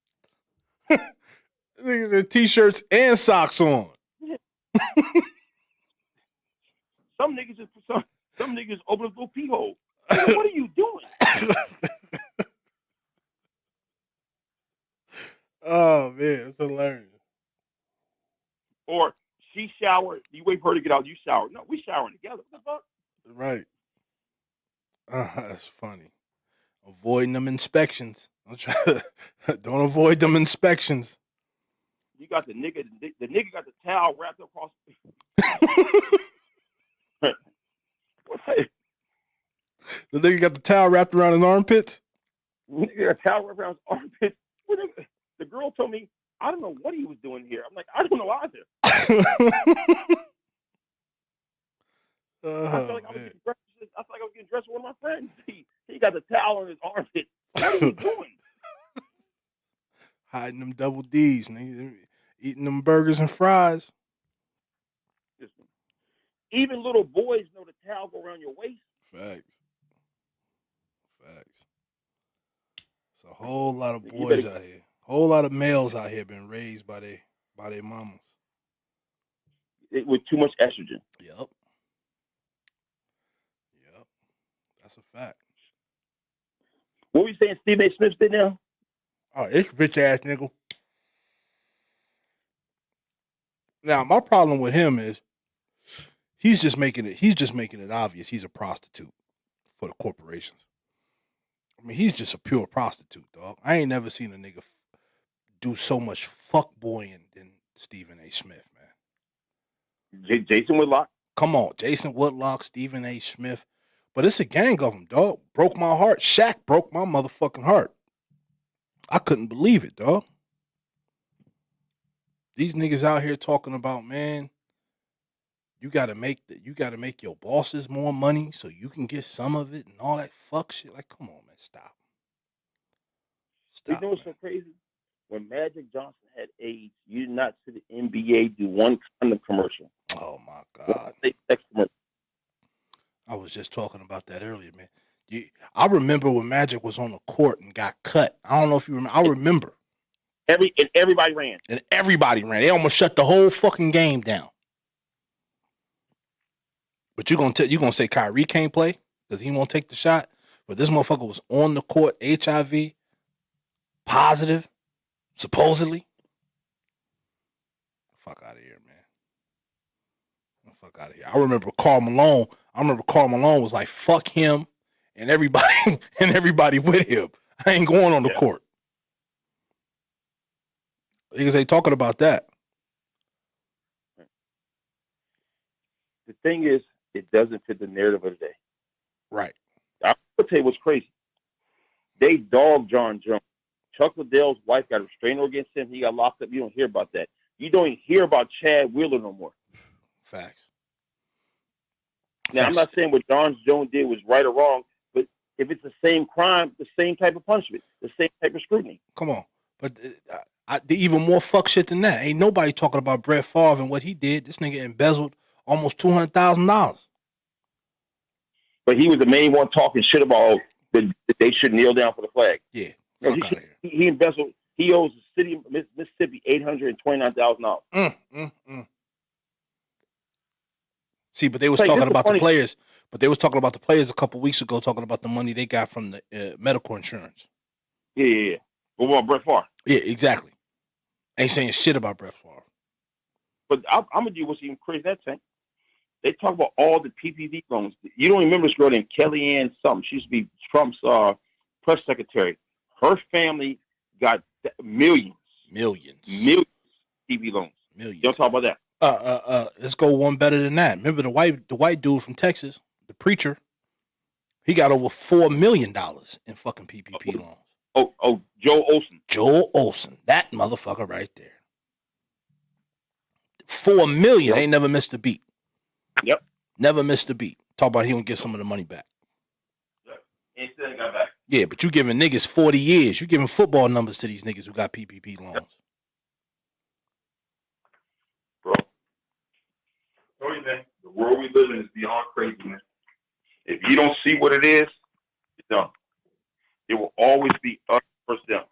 Niggas have t-shirts and socks on. Some niggas open a little pee hole. What are you doing? Oh man, it's hilarious. Or she showered, you wait for her to get out, you shower. No, we showering together. What the fuck? Right. That's funny. Avoiding them inspections. Don't avoid them inspections. You got the nigga got the towel wrapped across. The nigga got the towel wrapped around his armpits? Nigga got a towel wrapped around his armpits. The girl told me, I don't know what he was doing here. I'm like, I don't know either. I felt like I was getting dressed with one of my friends. He got the towel on his armpit. What are you doing? Hiding them double D's, nigga. Eating them burgers and fries. Even little boys know the towel go around your waist. Facts. It's a whole lot of boys out here. Whole lot of males out here been raised by their mamas. With too much estrogen. Yep. That's a fact. What were you saying Stephen A. Smith did now? Oh, it's bitch ass nigga. Now my problem with him is he's just making it obvious he's a prostitute for the corporations. I mean, he's just a pure prostitute, dog. I ain't never seen a nigga do so much fuckboying than Stephen A. Smith, man. Jason Whitlock? Come on, Jason Whitlock, Stephen A. Smith. But it's a gang of them, dog. Broke my heart. Shaq broke my motherfucking heart. I couldn't believe it, dog. These niggas out here talking about, man, you gotta make your bosses more money so you can get some of it and all that fuck shit. Like, come on, man, stop. You know what's so crazy? When Magic Johnson had AIDS, you did not see the NBA do one condom commercial. Oh my God. Sex commercial. I was just talking about that earlier, man. I remember when Magic was on the court and got cut. I don't know if you remember. I remember. Everybody ran. And everybody ran. They almost shut the whole fucking game down. But you're gonna say Kyrie can't play because he won't take the shot. But this motherfucker was on the court, HIV, positive, supposedly. Fuck out of here, man. Fuck out of here. I remember Karl Malone. Was like, fuck him and everybody with him. I ain't going on the court. Because they talking about that. The thing is, it doesn't fit the narrative of the day. Right. I'm going to tell you what's crazy. They dogged John Jones. Chuck Liddell's wife got a restraining order against him. He got locked up. You don't hear about that. You don't even hear about Chad Wheeler no more. Facts. Now, I'm not saying what John Jones did was right or wrong, but if it's the same crime, the same type of punishment, the same type of scrutiny. Come on. But the even more fuck shit than that. Ain't nobody talking about Brett Favre and what he did. This nigga embezzled almost $200,000. But he was the main one talking shit about that they should kneel down for the flag. Yeah. He embezzled. He owes city of Mississippi $829,000. See, but they was talking about the players. But they was talking about the players a couple weeks ago, talking about the money they got from the medical insurance. Yeah. What about Brett Favre? Yeah, exactly. Ain't saying shit about Brett Favre. But I'm gonna do what's even crazy that thing. They talk about all the PPP loans. You don't remember this girl named Kellyanne something. She used to be Trump's press secretary. Her family got millions PPP loans. Millions. Don't talk about that. Let's go one better than that. Remember the white dude from Texas, the preacher? He got over $4 million in fucking PPP loans. Oh, Joel Olsen. Joel Olsen, that motherfucker right there. $4 million. Yep. Ain't never missed a beat. Yep. Never missed a beat. Talk about he gonna get some of the money back. Yep. He still got back. Yeah, but you giving niggas 40 years. You giving football numbers to these niggas who got PPP loans. Yep. Bro, tell you, man, the world we live in is beyond crazy, man. If you don't see what it is, you're done. It will always be us versus them.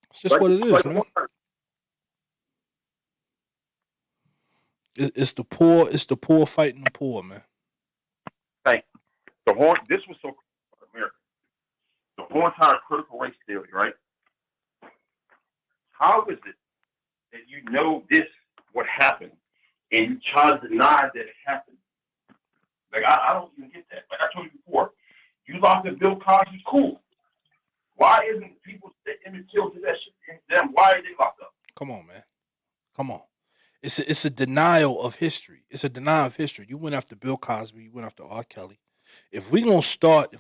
It's just what it is, man. It's the poor. It's the poor fighting the poor, man. Hey, this was so America. The whole entire critical race theory, right? How is it that you know this what happened and you try to deny that it happened? Like I don't even get that. Like I told you before, you locked up Bill Cosby, cool. Why isn't people sitting and killed to that shit? Then why are they locked up? Come on, man. Come on. It's a denial of history. It's a denial of history. You went after Bill Cosby. You went after R. Kelly. If we gonna start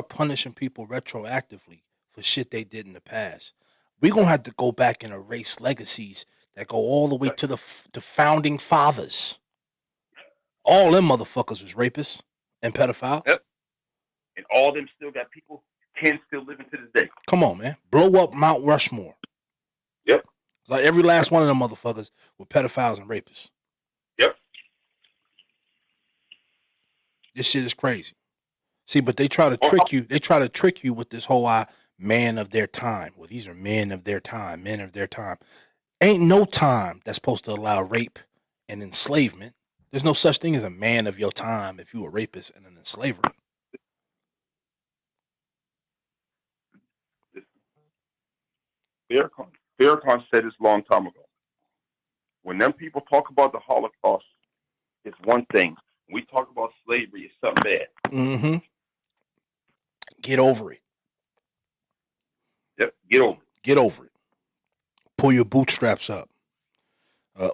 punishing people retroactively for shit they did in the past, we gonna have to go back and erase legacies that go all the way to the founding fathers. All them motherfuckers was rapists and pedophiles. Yep. And all them still got people, 10 still living to this day. Come on, man. Blow up Mount Rushmore. Yep. Like every last one of them motherfuckers were pedophiles and rapists. Yep. This shit is crazy. See, but they try to trick you. They try to trick you with this whole man of their time. Well, these are men of their time. Men of their time. Ain't no time that's supposed to allow rape and enslavement. There's no such thing as a man of your time if you a rapist and an enslaver. Farrakhan said this a long time ago. When them people talk about the Holocaust, it's one thing. When we talk about slavery, it's something bad. Mm-hmm. Get over it. Yep, get over it. Get over it. Pull your bootstraps up.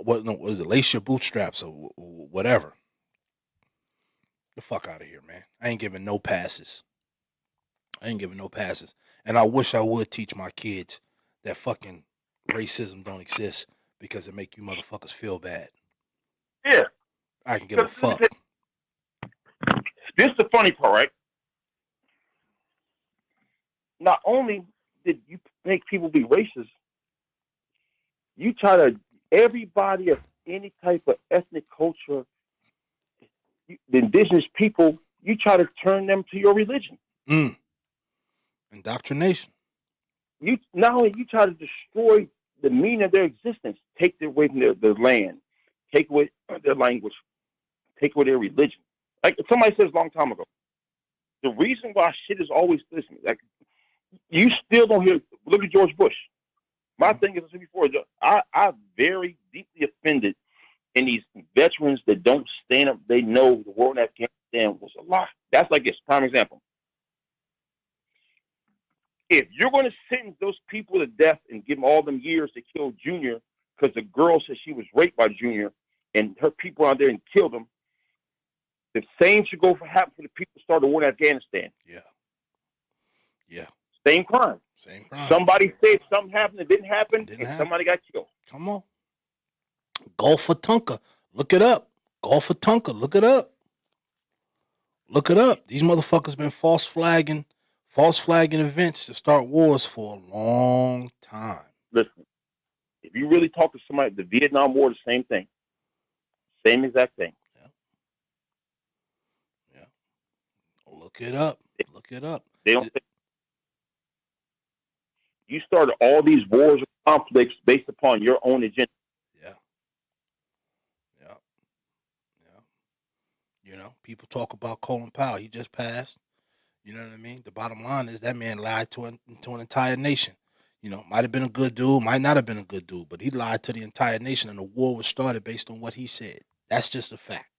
What is it? Lace your bootstraps or whatever. The fuck out of here, man. I ain't giving no passes. And I wish I would teach my kids that fucking racism don't exist because it make you motherfuckers feel bad. Yeah. I can give a fuck. This is the funny part, right? Not only did you make people be racist, you try to, everybody of any type of ethnic culture, the indigenous people, you try to turn them to your religion. Indoctrination. You not only you try to destroy the meaning of their existence, take away from their land, take away their language, take away their religion. Like somebody said a long time ago, the reason why shit is always listening, like you still don't hear. Look at George Bush. My thing is, before I'm very deeply offended in these veterans that don't stand up. They know the war in Afghanistan was a lie. That's like this prime example. If you're going to sentence those people to death and give them all them years to kill Junior because the girl said she was raped by Junior and her people out there and killed him, the same should happen for the people who started the war in Afghanistan. Yeah. Same crime. Somebody said something happened that didn't happen, somebody got killed. Come on. Gulf of Tonka. Look it up. Gulf of Tonka. Look it up. These motherfuckers been false flagging events to start wars for a long time. Listen, if you really talk to somebody, the Vietnam War, the same thing. Same exact thing. Yeah. Look it up. They don't. You started all these wars and conflicts based upon your own agenda. Yeah. Yeah. Yeah. You know, people talk about Colin Powell. He just passed. You know what I mean? The bottom line is that man lied to an entire nation. You know, might have been a good dude, might not have been a good dude, but he lied to the entire nation, and the war was started based on what he said. That's just a fact.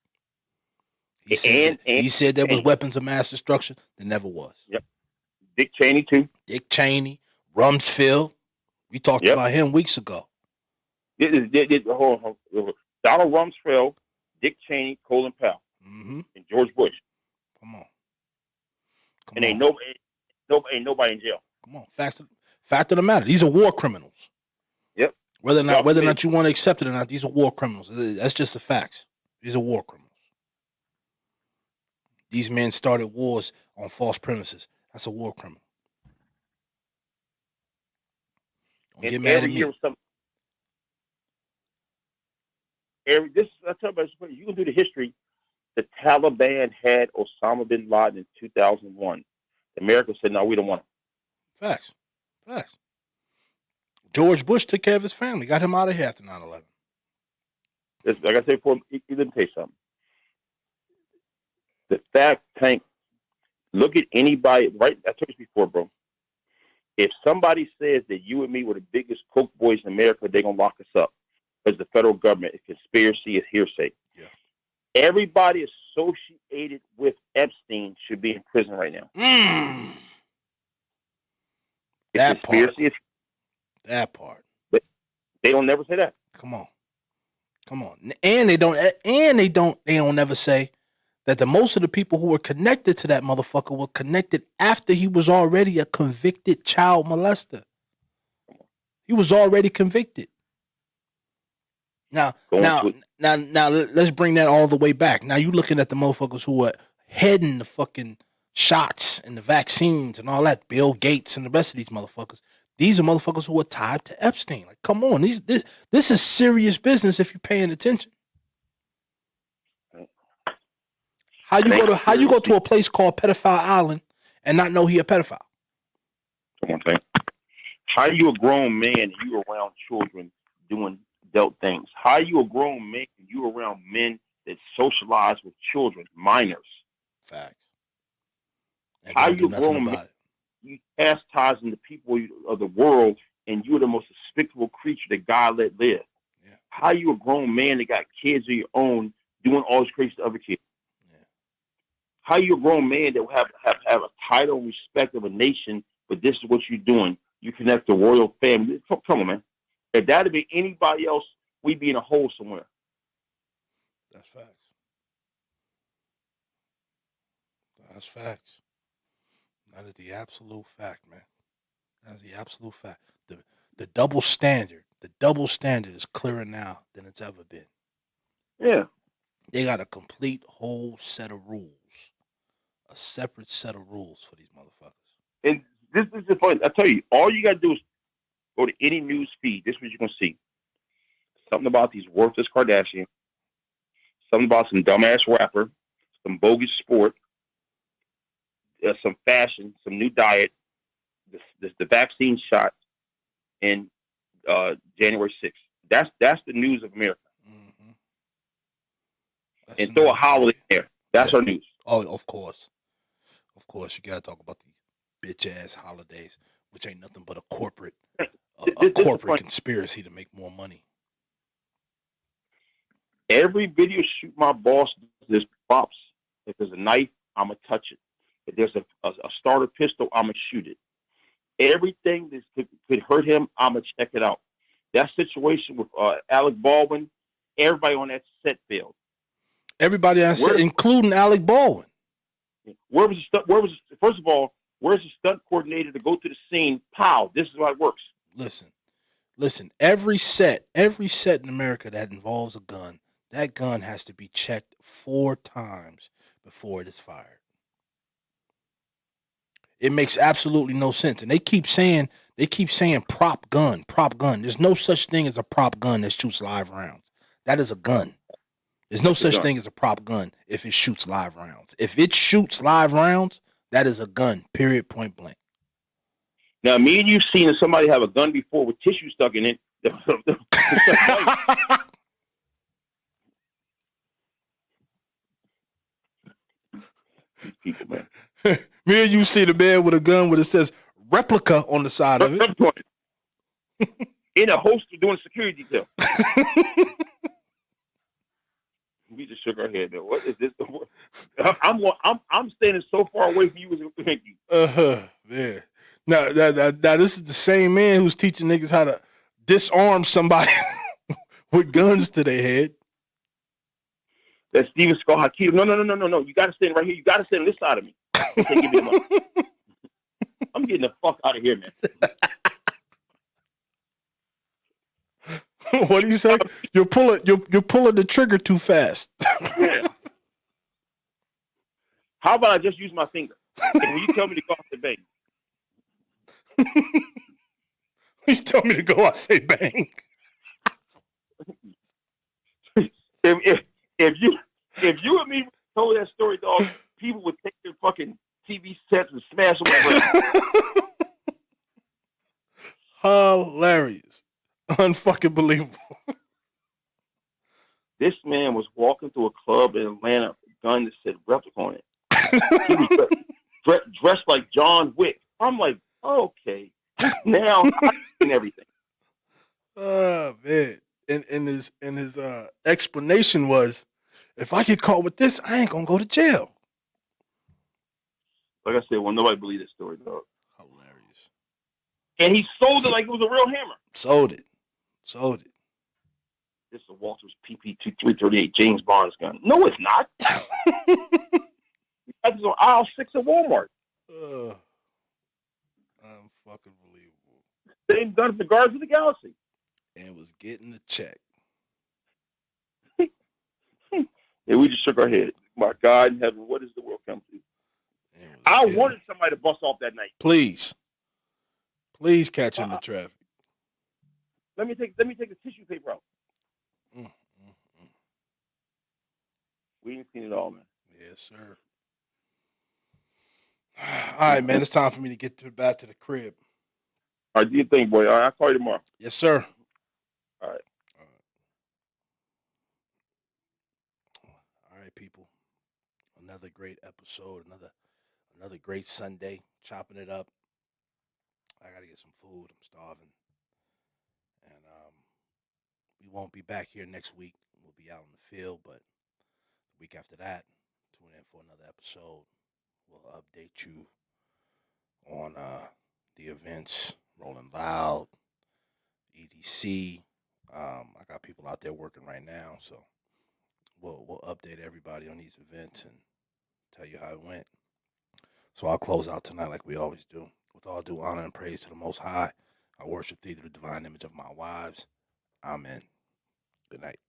He said there was weapons of mass destruction. There never was. Yep. Dick Cheney too. Dick Cheney, Rumsfeld. We talked about him weeks ago. Donald Rumsfeld, Dick Cheney, Colin Powell, and George Bush. Come on. And ain't nobody in jail. Come on. Fact of the matter. These are war criminals. Yep. Whether or not you want to accept it or not, these are war criminals. That's just the facts. These are war criminals. These men started wars on false premises. That's a war criminal. Don't get mad at me. I tell you, you can do the history. The Taliban had Osama bin Laden in 2001. America said, no, we don't want him. Facts. George Bush took care of his family, got him out of here after 9/11. Like I said before, let me tell you something. The fact, Tank, look at anybody, right? I told you before, bro. If somebody says that you and me were the biggest coke boys in America, they're going to lock us up because the federal government is conspiracy, is hearsay. Yeah. Everybody associated with Epstein should be in prison right now. That part. But they don't never say that. Come on. And they don't never say that the most of the people who were connected to that motherfucker were connected after he was already a convicted child molester. He was already convicted. Now, let's bring that all the way back. Now, you looking at the motherfuckers who are heading the fucking shots and the vaccines and all that, Bill Gates and the rest of these motherfuckers. These are motherfuckers who are tied to Epstein. Like, come on, this is serious business if you're paying attention. How you go to a place called Pedophile Island and not know he a pedophile? Come on, Tank. How you a grown man and you around children doing adult things? How you a grown man and you around men that socialize with children, minors? Facts. How you a grown man? You chastising the people of the world, and you're the most despicable creature that God let live. Yeah. How you a grown man that got kids of your own doing all this crazy to other kids? Yeah. How you a grown man that will have a title and respect of a nation, but this is what you're doing? You connect the royal family. Come on, man. If that had been anybody else, we'd be in a hole somewhere. That's facts. That's facts. That is the absolute fact, man. That is the absolute fact. The double standard is clearer now than it's ever been. Yeah. They got a complete whole set of rules. A separate set of rules for these motherfuckers. And this is the point. I tell you, all you got to do is go to any news feed. This is what you're going to see. Something about these worthless Kardashians. Something about some dumbass rapper. Some bogus sport. Some fashion, some new diet, the vaccine shot in January 6th. That's the news of America. Mm-hmm. And throw a holiday there. That's our news. Oh, of course. Of course, you got to talk about these bitch-ass holidays, which ain't nothing but a corporate conspiracy to make more money. Every video shoot my boss does props. If there's a knife, I'm going to touch it. If there's a starter pistol, I'm going to shoot it. Everything that could hurt him, I'm going to check it out. That situation with Alec Baldwin, everybody on that set failed. Everybody on set, including Alec Baldwin. First of all, where's the stunt coordinator to go to the scene? Pow, this is how it works. Listen, every set in America that involves a gun, that gun has to be checked 4 times before it is fired. It makes absolutely no sense. And they keep saying prop gun. There's no such thing as a prop gun that shoots live rounds. That is a gun. There's no such thing as a prop gun if it shoots live rounds. If it shoots live rounds, that is a gun, period, point blank. Now, me and you seen somebody have a gun before with tissue stuck in it. These people, man. Me and you see the man with a gun where it says replica on the side of it. In a holster doing security detail. We just shook our head. Though. What is this? I'm standing so far away from you as I think you. Man. Now, this is the same man who's teaching niggas how to disarm somebody with guns to their head. That's Steven Skull Hakeem. No. You got to stand right here. You got to stand on this side of me. You can't give me the money. I'm getting the fuck out of here, man. What do you say? You're pulling the trigger too fast. Yeah. How about I just use my finger? And when you tell me to go off the bank. You tell me to go, I say bang. If you and me told that story, dog, people would take their fucking TV sets and smash them. Hilarious. Unfucking believable. This man was walking through a club in Atlanta with a gun that said replica on it. He was dressed like John Wick. I'm like, okay. Now I've seen everything. Oh man. And his explanation was, if I get caught with this, I ain't gonna go to jail. Like I said, well, nobody believed this story, dog. Hilarious. And he sold it like it was a real hammer. Sold it. This is a Walters PP-338 James Bond's gun. No, it's not. That's on aisle 6 at Walmart. Unfucking believable. Same gun as the Guardians of the Galaxy. And was getting the check. And we just shook our head. My God in heaven, what does the world come to? I wanted somebody to bust off that night. Please catch him in traffic. Let me take the tissue paper out. We ain't seen it all, man. Yes, sir. All right, man. It's time for me to get back to the crib. All right, do your thing, boy. All right, I'll call you tomorrow. Yes, sir. All right. All right, people. Another great episode. Another great Sunday. Chopping it up. I gotta get some food. I'm starving. And we won't be back here next week. We'll be out in the field, but the week after that, tune in for another episode. We'll update you on the events, Rolling Loud, EDC. I got people out there working right now, so we'll update everybody on these events and tell you how it went. So I'll close out tonight like we always do. With all due honor and praise to the Most High, I worship thee through the divine image of my wives. Amen. Good night.